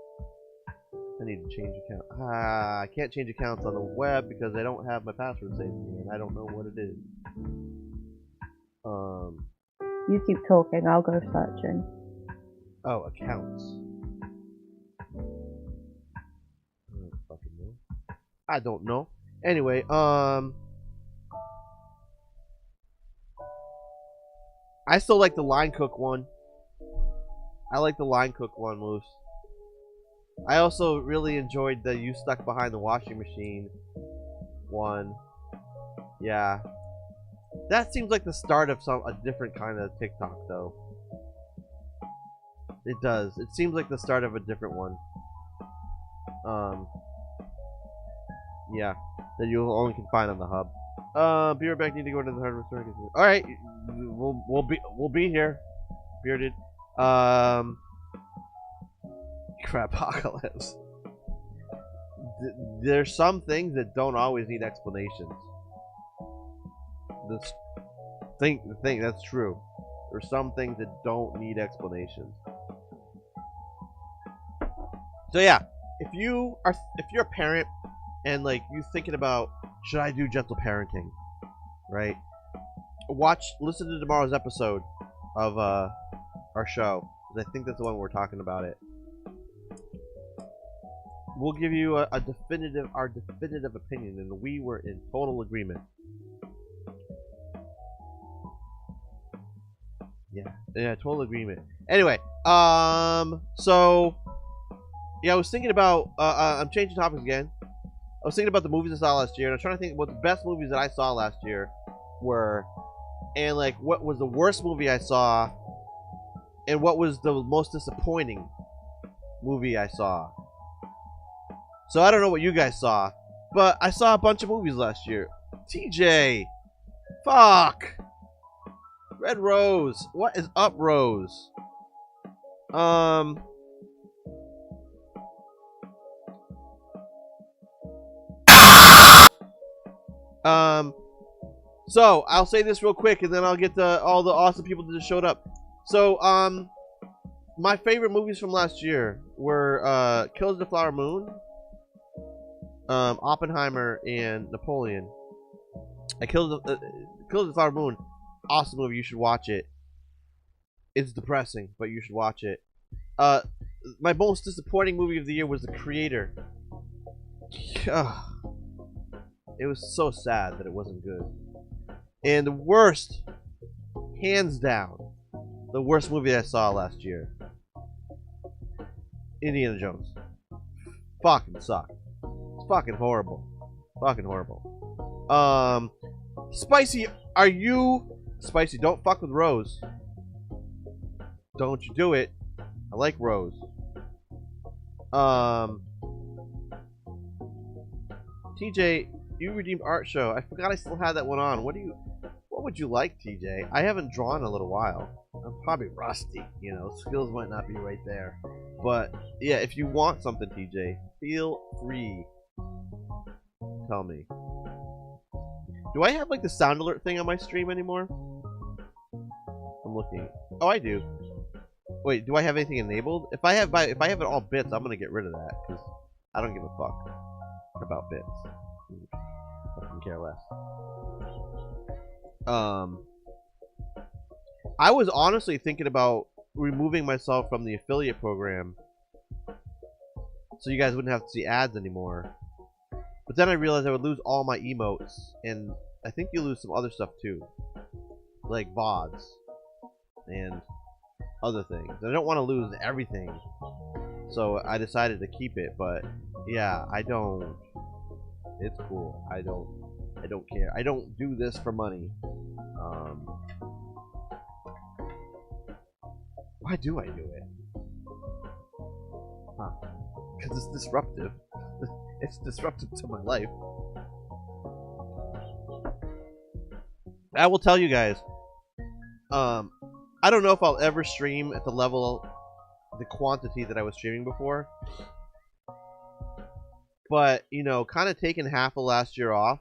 I need to change account. I can't change accounts on the web because I don't have my password saved here, and I don't know what it is. You keep talking, I'll go searching. Oh, accounts. I don't know. Anyway, I still like the line cook one. I like the line cook one, Moose. I also really enjoyed the you stuck behind the washing machine one. Yeah. That seems like the start of a different kind of TikTok, though. It does. It seems like the start of a different one. Yeah. That you only can find on the hub. Be right back. Need to go to the hardware store. All right. We'll be here. Bearded. Crapocalypse. There's some things that don't always need explanations. The thing that's true. There's some things that don't need explanations. So yeah, if you're a parent and like you're thinking about, should I do gentle parenting, right? Listen to tomorrow's episode of our show. I think that's the one we're talking about it. We'll give you our definitive opinion, and we were in total agreement. Yeah, total agreement. Anyway, so yeah, I was thinking about I'm changing topics again. I was thinking about the movies I saw last year, and I was trying to think what the best movies that I saw last year were, and like what was the worst movie I saw, and what was the most disappointing movie I saw. So I don't know what you guys saw, but I saw a bunch of movies last year. TJ, fuck. Red Rose, what is up, Rose? So I'll say this real quick, and then I'll get to all the awesome people that just showed up. So, my favorite movies from last year were Killers of the Flower Moon, Oppenheimer, and Napoleon. Killers of the Flower Moon. awesome movie. You should watch it. It's depressing, but you should watch it. My most disappointing movie of the year was The Creator. It was so sad that it wasn't good. And the worst, hands down, the worst movie I saw last year, Indiana Jones. Fucking sucked. It's fucking horrible. Fucking horrible. Spicy, are you... Spicy, don't fuck with Rose. Don't you do it. I like Rose. TJ, you redeemed Art Show. I forgot I still had that one on. What would you like, TJ? I haven't drawn in a little while. I'm probably rusty, you know. Skills might not be right there. But yeah, if you want something, TJ, feel free. Tell me. Do I have like the sound alert thing on my stream anymore? I'm looking. Oh, I do. Wait, do I have anything enabled? If I have it all bits, I'm gonna get rid of that because I don't give a fuck about bits. I can care less. I was honestly thinking about removing myself from the affiliate program so you guys wouldn't have to see ads anymore. But then I realized I would lose all my emotes, and I think you lose some other stuff too, like VODs and other things. I don't want to lose everything, so I decided to keep it. But yeah, I don't. It's cool. I don't care. I don't do this for money. Why do I do it? Huh? Because it's disruptive. It's disruptive to my life. I will tell you guys. I don't know if I'll ever stream at the level, the quantity that I was streaming before. But, you know, kind of taking half of last year off,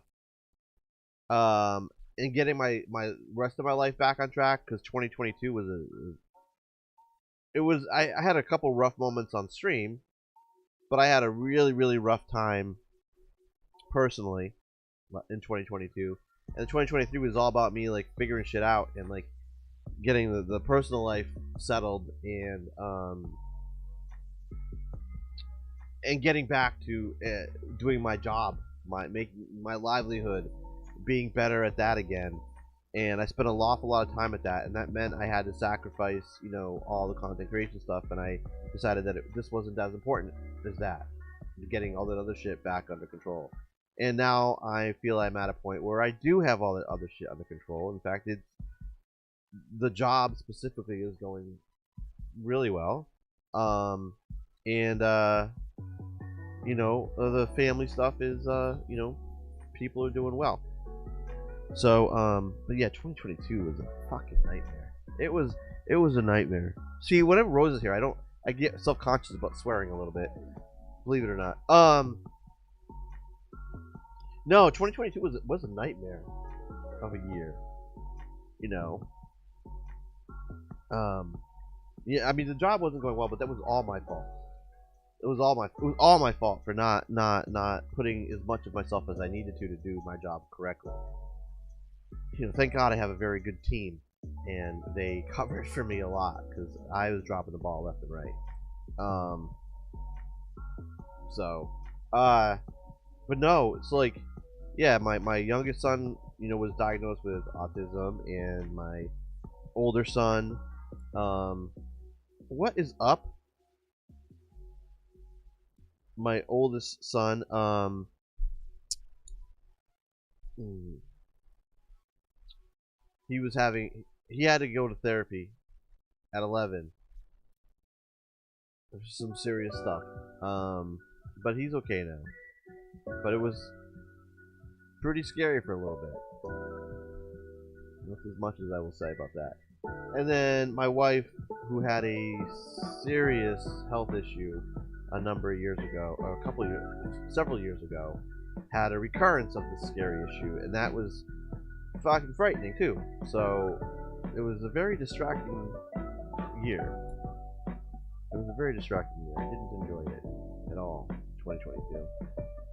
and getting my rest of my life back on track, because 2022 was I had a couple rough moments on stream, but I had a really rough time personally in 2022, and 2023 was all about me like figuring shit out and like getting the personal life settled and getting back to doing my job, making my livelihood, being better at that again. And I spent an awful lot of time at that, and that meant I had to sacrifice, you know, all the content creation stuff, and I decided that this wasn't as important as that, getting all that other shit back under control. And now I feel I'm at a point where I do have all that other shit under control. In fact, the job specifically is going really well. You know, the family stuff is, you know, people are doing well. So, but yeah, 2022 was a fucking nightmare. It was a nightmare. See, whenever Rose is here, I get self-conscious about swearing a little bit. Believe it or not. No, 2022 was a nightmare of a year. You know. Yeah, I mean the job wasn't going well, but that was all my fault. It was all my fault for not putting as much of myself as I needed to do my job correctly. You know, thank God I have a very good team, and they covered for me a lot because I was dropping the ball left and right. But no, it's like, yeah, my youngest son, you know, was diagnosed with autism, and my older son, what is up? My oldest son, he had to go to therapy at 11. There's some serious stuff. But he's okay now. But it was pretty scary for a little bit. That's as much as I will say about that. And then my wife, who had a serious health issue a number of years ago, or several years ago, had a recurrence of this scary issue, and that was fucking frightening too. So it was a very distracting year. It was a very distracting year. I didn't enjoy it at all. 2022.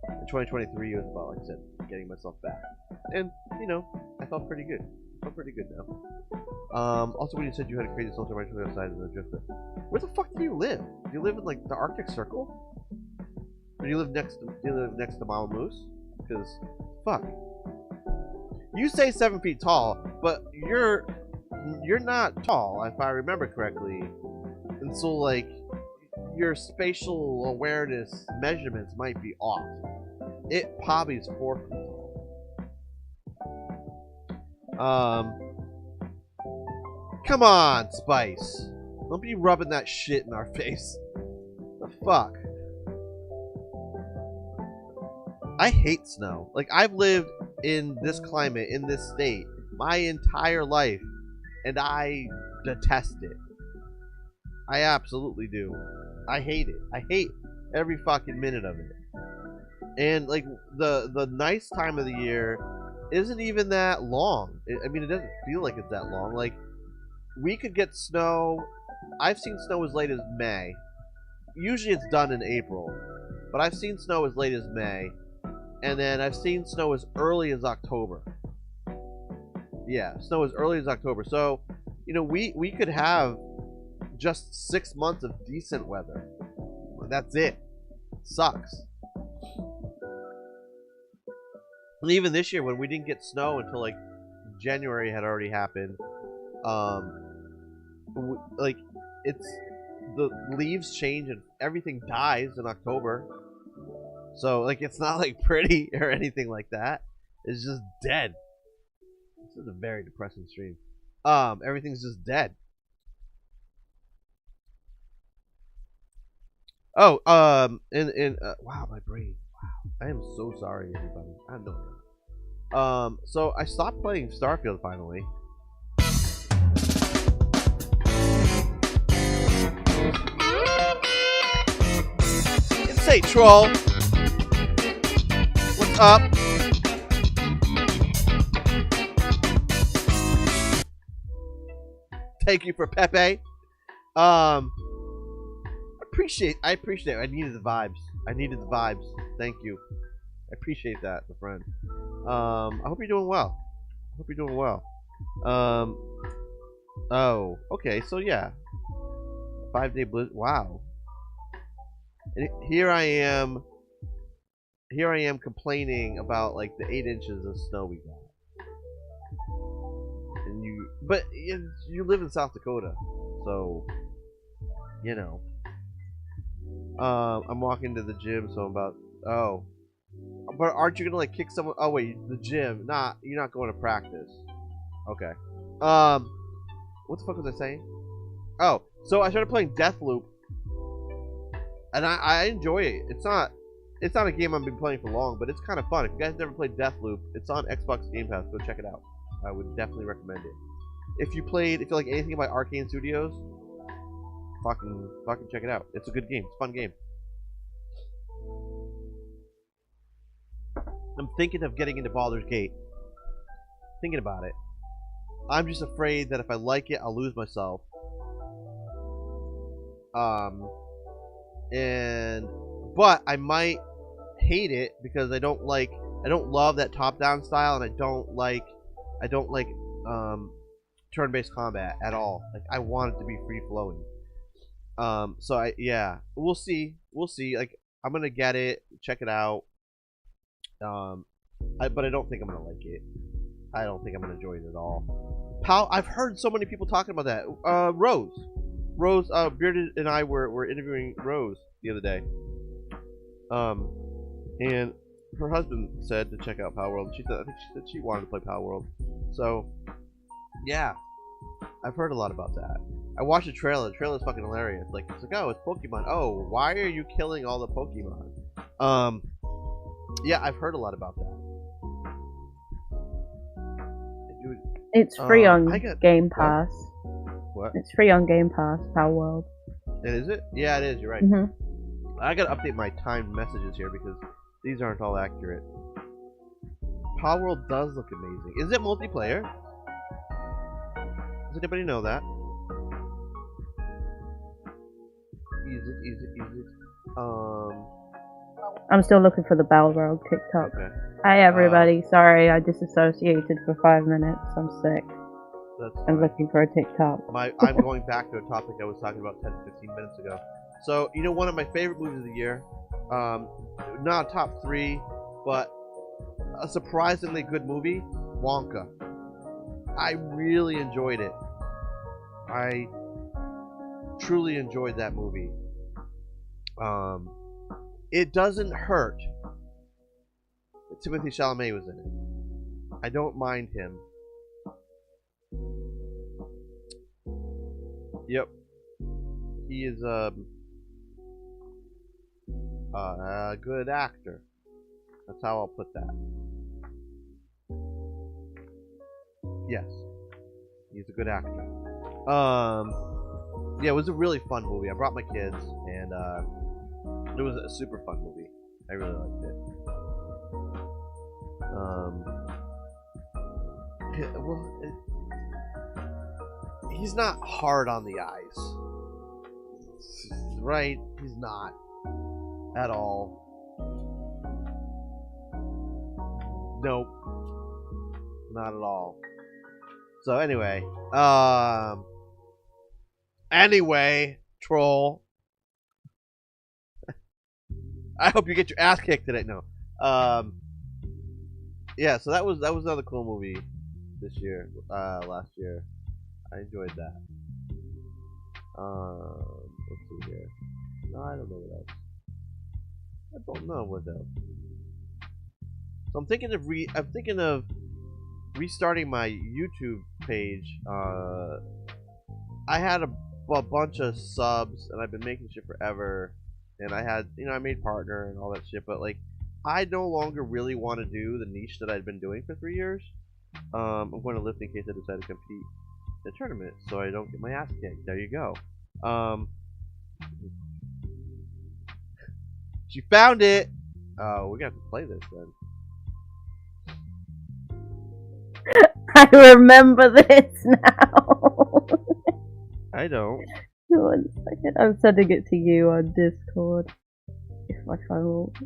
And 2023 was about, like I said, getting myself back, and you know, I felt pretty good. I'm pretty good now. Also, when you said you had a crazy social right outside of the drift, where the fuck do you live? Do you live in like the Arctic Circle? Or do you live next to Mama Moose? Because fuck, you say 7 feet tall, but you're not tall, if I remember correctly, and so like your spatial awareness measurements might be off. It probably's 4 feet tall. Come on, Spice. Don't be rubbing that shit in our face. The fuck? I hate snow. Like, I've lived in this climate, in this state, my entire life, and I detest it. I absolutely do. I hate it. I hate every fucking minute of it. And, like, the nice time of the year isn't even that long. I mean, it doesn't feel like it's that long. Like, we could get snow. I've seen snow as late as May. Usually it's done in April. But I've seen snow as late as May. And then I've seen snow as early as October. Yeah, snow as early as October. So, you know, we could have just 6 months of decent weather. That's it. Sucks. And even this year, when we didn't get snow until like January had already happened, like it's the leaves change and everything dies in October. So like it's not like pretty or anything like that. It's just dead. This is a very depressing stream. Everything's just dead. Oh, wow, my brain. Wow, I am so sorry, everybody. I know. So I stopped playing Starfield finally. Say, troll. What's up? Thank you for Pepe. I appreciate it. I needed the vibes. Thank you. I appreciate that, my friend. I hope you're doing well. Oh, okay, so yeah. 5-day blizzard. Wow. And here I am complaining about like the 8 inches of snow we got. And you live in South Dakota, so you know. I'm walking to the gym, so I'm about. Oh, but aren't you gonna like kick someone? Oh wait, the gym. Nah, you're not going to practice. Okay. What the fuck was I saying? Oh, so I started playing Deathloop. And I enjoy it. It's not a game I've been playing for long, but it's kind of fun. If you guys never played Deathloop, it's on Xbox Game Pass. Go check it out. I would definitely recommend it. If you like anything by Arcane Studios, fucking check it out. It's a good game. It's a fun game. I'm thinking of getting into Baldur's Gate. Thinking about it. I'm just afraid that if I like it, I'll lose myself. But I might hate it because I don't love that top-down style, and I don't like turn-based combat at all. Like I want it to be free-flowing. So we'll see. Like I'm gonna get it, check it out. But I don't think I'm gonna like it. I don't think I'm gonna enjoy it at all. I've heard so many people talking about that. Rose, Bearded and I were interviewing Rose the other day. And her husband said to check out Power World. I think she said she wanted to play Power World. So, yeah, I've heard a lot about that. I watched the trailer. The trailer's fucking hilarious. It's like, oh, it's Pokemon. Oh, why are you killing all the Pokemon? Yeah, I've heard a lot about that. It's free on Game Pass. What? It's free on Game Pass, Power World. And is it? Yeah, it is. You're right. Mm-hmm. I gotta update my timed messages here because these aren't all accurate. Power World does look amazing. Is it multiplayer? Does anybody know that? Is it? I'm still looking for the Balrog TikTok. Okay. Hi everybody, sorry I disassociated for 5 minutes. I'm sick. That's I'm fine. looking for a TikTok. I'm going back to a topic I was talking about 10 to 15 minutes ago. So, you know, one of my favorite movies of the year, not a top 3, but a surprisingly good movie, Wonka. I really enjoyed it. I truly enjoyed that movie. It doesn't hurt that Timothée Chalamet was in it. I don't mind him. Yep. He is a good actor. That's how I'll put that. Yes. He's a good actor. Yeah, it was a really fun movie. I brought my kids, and it was a super fun movie. I really liked it. Yeah, well, he's not hard on the eyes, right? He's not at all. Nope, not at all. So anyway, troll. I hope you get your ass kicked today. No. Yeah. So that was another cool movie this year. Last year, I enjoyed that. Let's see here. No, I don't know what else. I don't know what else. So I'm thinking of restarting my YouTube page. I had a bunch of subs, and I've been making shit forever. And I had, I made partner and all that shit, but like, I no longer really want to do the niche that I'd been doing for 3 years. I'm going to lift in case I decide to compete in a tournament, so I don't get my ass kicked. There you go. She found it. We're gonna have to play this then. I remember this now. I don't. 1 second. I'm sending it to you on Discord. If I find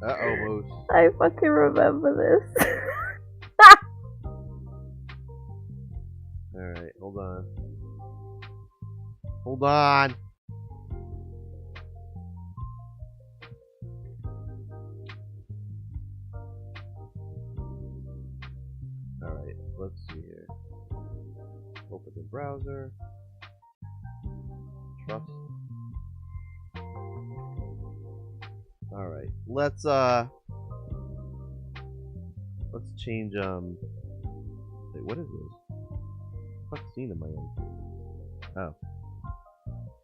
Uh-oh, Moose. I fucking remember this. Alright, hold on. Hold on! Alright, let's see here. Open the browser. Trust. Alright, let's change, wait, what is this? What scene am I in? Oh.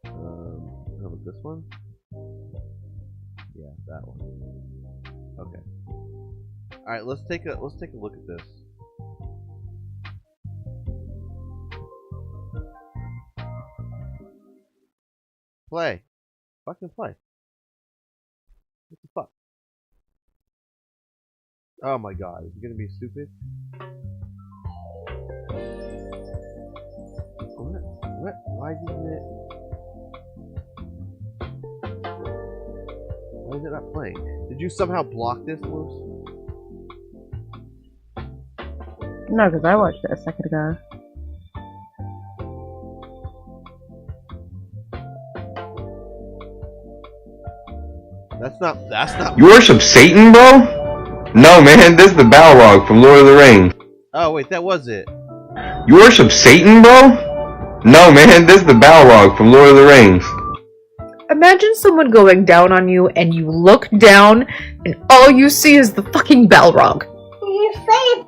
How about this one? Yeah, that one. Okay. Alright, let's take a look at this. Play. Fucking play. What the fuck? Oh my god, is it gonna be stupid? What? Why is it not playing? Did you somehow block this, Moose? No, because I watched it a second ago. That's not. You worship Satan, bro? No, man, this is the Balrog from Lord of the Rings. Oh wait, that was it. You worship Satan, bro? No, man, this is the Balrog from Lord of the Rings. Imagine someone going down on you and you look down and all you see is the fucking Balrog. You say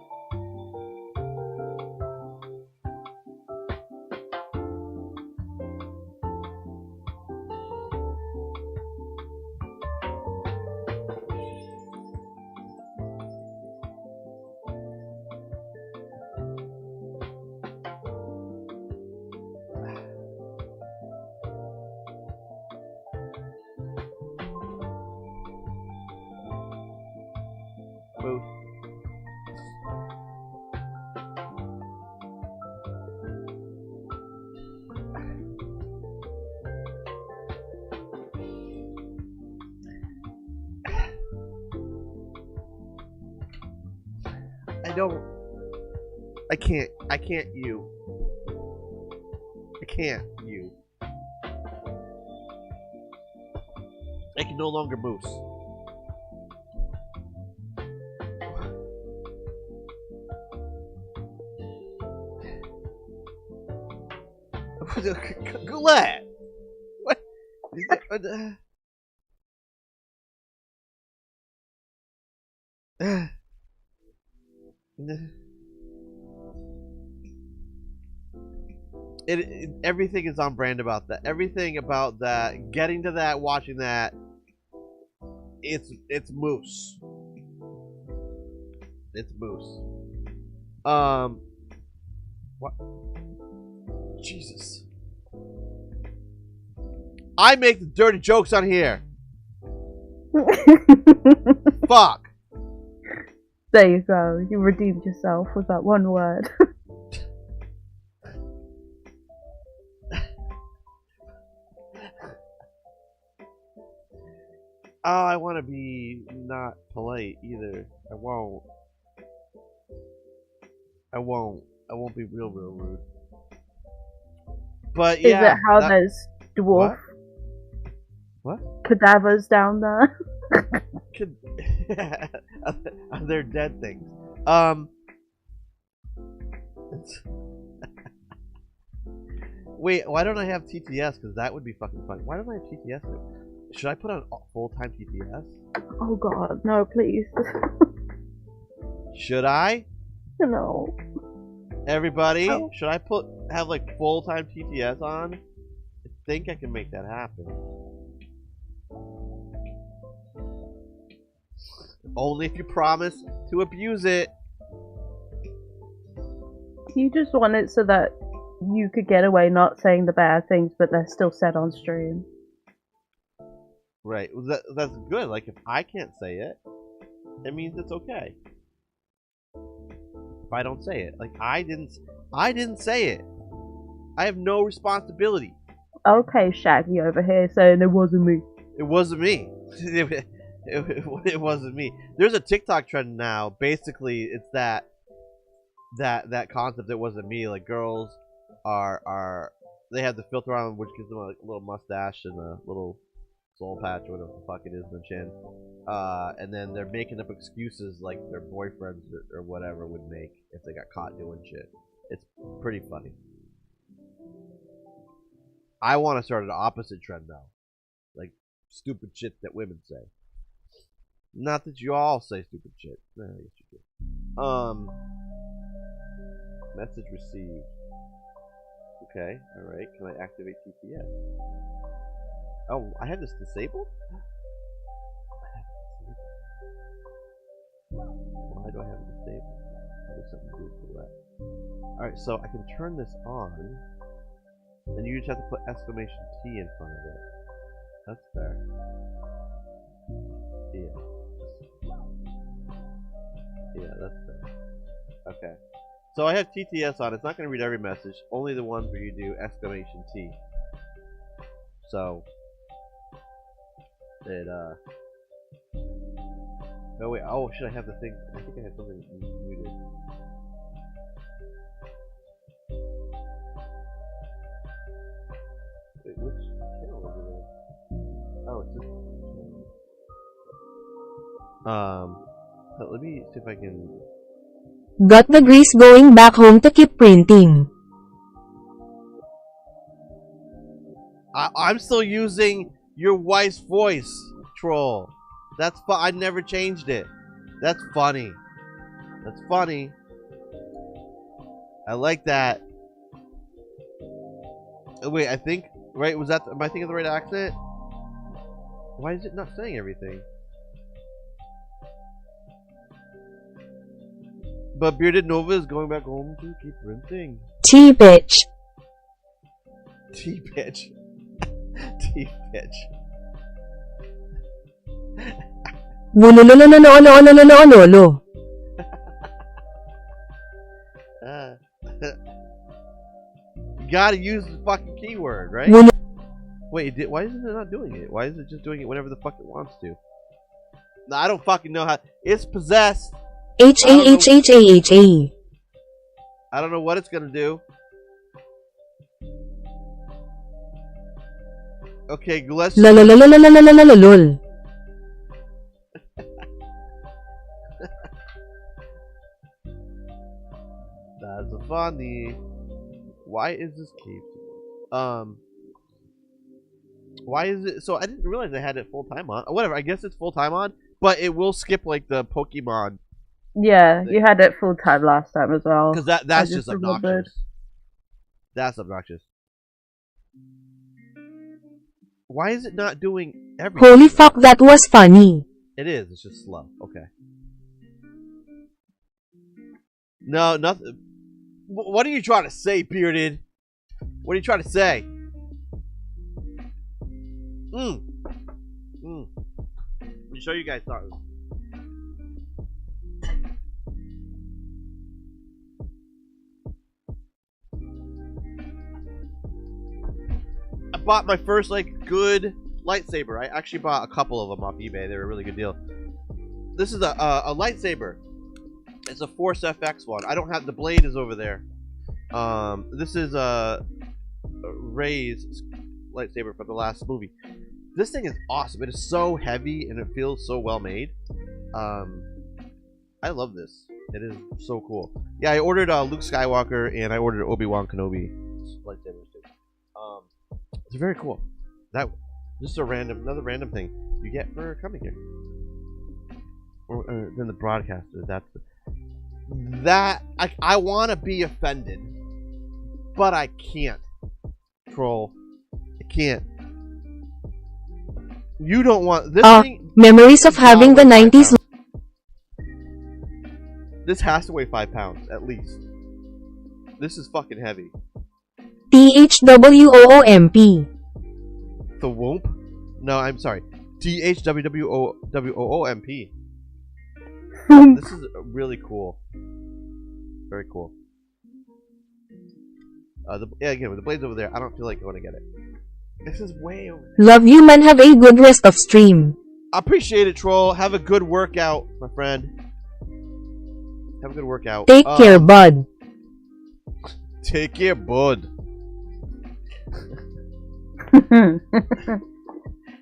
Moose. don't. I can't. I can't. You. I can't. You. I can no longer moose. Goulet! What? Everything is on brand about that. Everything about that, getting to that, watching that, it's moose. It's moose. What? Jesus. I make the dirty jokes on here. Fuck. There you go. You redeemed yourself with that one word. Oh, I want to be not polite either. I won't. I won't be real rude. But yeah. Is it how there's dwarf What? cadavers down there? They're dead things. Wait, why don't I have TTS? Because that would be fucking fun. Why don't I have TTS? Should I put on full-time TTS? Oh god, no, please. Should I? No. Everybody, Oh. should I have like full-time TTS on? I think I can make that happen. Only if you promise to abuse it. You just want it so that you could get away not saying the bad things, but they're still said on stream. Right. Well, that's good. Like, if I can't say it, it means it's okay. If I don't say it. Like, I didn't say it. I have no responsibility. Okay, Shaggy over here saying it wasn't me. It wasn't me. It wasn't me. There's a TikTok trend now. Basically, it's that concept. It wasn't me. Like, girls they have the filter on, which gives them a little mustache and a little soul patch or whatever the fuck it is in the chin. And then they're making up excuses like their boyfriends or whatever would make if they got caught doing shit. It's pretty funny. I want to start an opposite trend now. Like, stupid shit that women say. Not that you all say stupid shit. No, yes, you do. Message received. Okay, alright. Can I activate TTS? Oh, I have this disabled? Why do I have it disabled? There's something to do with that. Alright, so I can turn this on. And you just have to put exclamation T in front of it. That's fair. Yeah, that's fair. Okay. So I have TTS on. It's not going to read every message. Only the ones where you do exclamation T. So it oh wait, oh should I have the thing? I think I have something muted. Wait, which channel is it in? Oh, it's this. Let me see if I can. Got the grease going back home to keep printing. I'm still using your wife's voice, troll. That's I never changed it. That's funny. That's funny. I like that. Oh, wait, I think right. Was that? Am I thinking of the right accent? Why is it not saying everything? But Bearded Nova is going back home to keep printing. T-bitch. T-bitch. T-bitch. Wululululululululululu. You gotta use the fucking keyword, right? Wait, why isn't it not doing it? Why is it just doing it whenever the fuck it wants to? No, I don't fucking know how. It's possessed. H-A-H-H-A-H-A. I don't know what it's gonna do. Okay, let's. Lol. That's funny. Why is this cave? Why is it? So I didn't realize I had it full time on. Whatever. I guess it's full time on, but it will skip like the Pokemon Yeah, you had it full time last time as well. because that's I just just remembered. obnoxious. That's obnoxious. Why is it not doing everything? Holy fuck, that was funny. It is. It's just slow. Okay. No, nothing. What are you trying to say, Bearded? What are you trying to say? Let me show you guys something. I bought my first good lightsaber. I actually bought a couple of them off eBay. They were a really good deal. This is a lightsaber. It's a Force FX one. I don't have the blade is over there. This is Rey's lightsaber from the last movie. This thing is awesome. It is so heavy and it feels so well made. I love this. It is so cool. Yeah, I ordered Luke Skywalker and I ordered Obi-Wan Kenobi lightsabers too. It's very cool. Just another random thing you get for coming here. Or then the broadcaster. I want to be offended, but I can't. Troll, I can't. You don't want this thing. Memories of having the 90s. This has to weigh 5 pounds at least. This is fucking heavy. THWOOMP. The Whoomp? No, I'm sorry. THWWOOMP. This is really cool. Very cool. Again, with the blade's over there, I don't feel like going to get it. This is way over there. Love you, man. Have a good rest of stream. I appreciate it, Troll. Have a good workout, my friend. Have a good workout. Take care, bud. Take care, bud.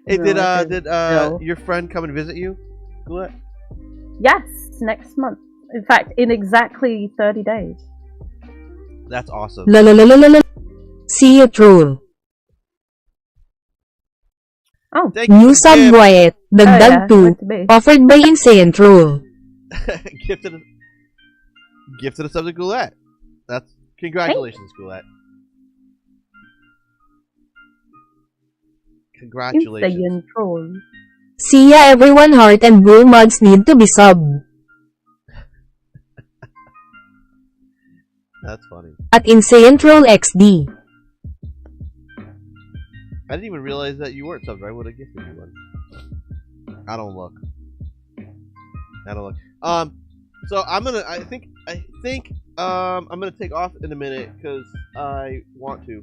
Hey, did your friend come and visit you, Goulet? Yes, next month. In fact, in exactly 30 days. That's awesome. See you, troll. Oh, Thank New you, sub Kim. Wyatt. Dagdag yeah, 2. meant to be. Offered by Insane Troll. Gifted a sub to Goulet. That's congratulations, Goulet. Congratulations. Insane troll. See ya, everyone. Heart and Bull mods need to be subbed. That's funny. At Insane Troll XD. I didn't even realize that you weren't subbed. I would have gifted you one. I don't look. So I'm gonna. I think. I'm gonna take off in a minute because I want to.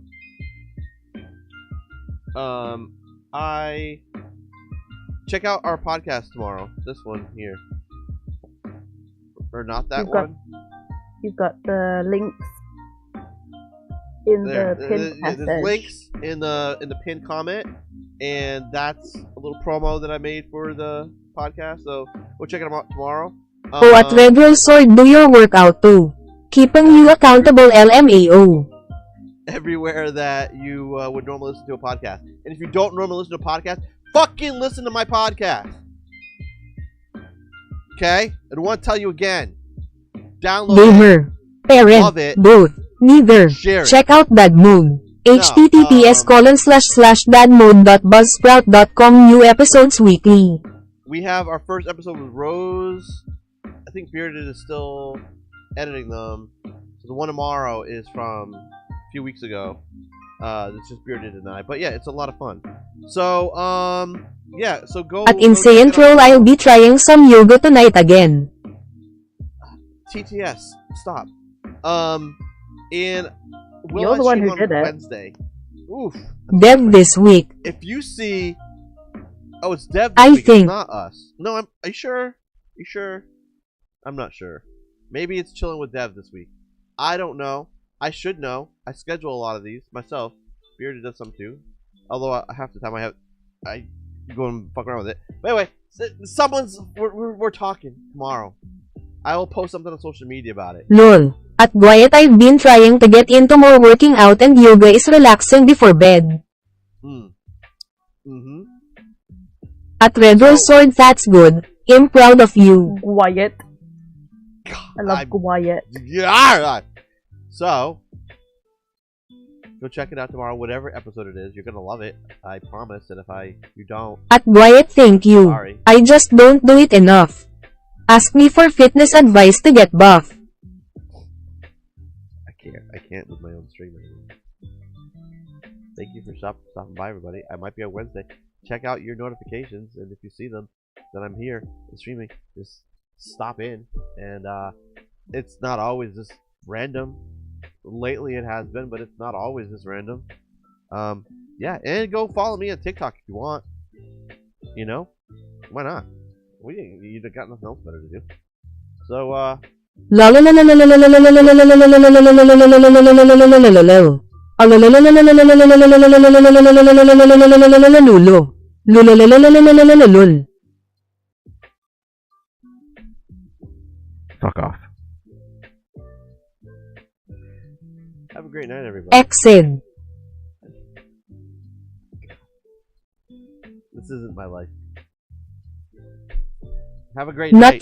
I check out our podcast tomorrow. This one here, or not that one. You've got the links in There. the pinned There's message. links in the pinned comment, and that's a little promo that I made for the podcast. So we'll check it out tomorrow. Oh, at Red Roll Sword, do your workout too. Keeping you accountable, LMAO. Everywhere that you would normally listen to a podcast, and if you don't normally listen to a podcast, fucking listen to my podcast. Okay, I don't want to tell you again. Download it. Gamer. Parent. Love it. Both. Neither. Share it. Check out Bad Mode. https://dadmode.buzzsprout.com. New episodes weekly. We have our first episode with Rose. I think Bearded is still editing them. So the one tomorrow is from a few weeks ago. It's just Bearded and I. But yeah, it's a lot of fun. So, yeah, so go. At go Insane check it out. Troll, I'll be trying some yoga tonight again. TTS, stop. And we'll You're the one who did it. Wednesday. Oof. Dev this week. If you see, it's Dev. I this week, think- it's not us. No, are you sure? You sure? I'm not sure. Maybe it's chilling with Dev this week. I don't know. I should know. I schedule a lot of these myself. Bearded does some too. Although half the time I go and fuck around with it. But anyway, we're talking tomorrow. I will post something on social media about it. Lol. At Wyatt, I've been trying to get into more working out and yoga is relaxing before bed. At Red Rose Sword, that's good. I'm proud of you. Wyatt. God, I love Wyatt. Yeah. So, go check it out tomorrow. Whatever episode it is, you're gonna love it. I promise. And if you don't, At Wyatt, thank you. sorry. I just don't do it enough. Ask me for fitness advice to get buff. I can't with my own stream anymore. Thank you for stopping by, everybody. I might be on Wednesday. Check out your notifications, and if you see them, then I'm here and streaming. Just stop in, and it's not always just random. Lately, it has been, but it's not always this random. Yeah, and go follow me on TikTok if you want. You know, why not? You got nothing else better to do. So, La la la la la la la la la la la la la la la la la la. fuck off. Have a great night, everybody. Exit. This isn't my life. Have a great Not night.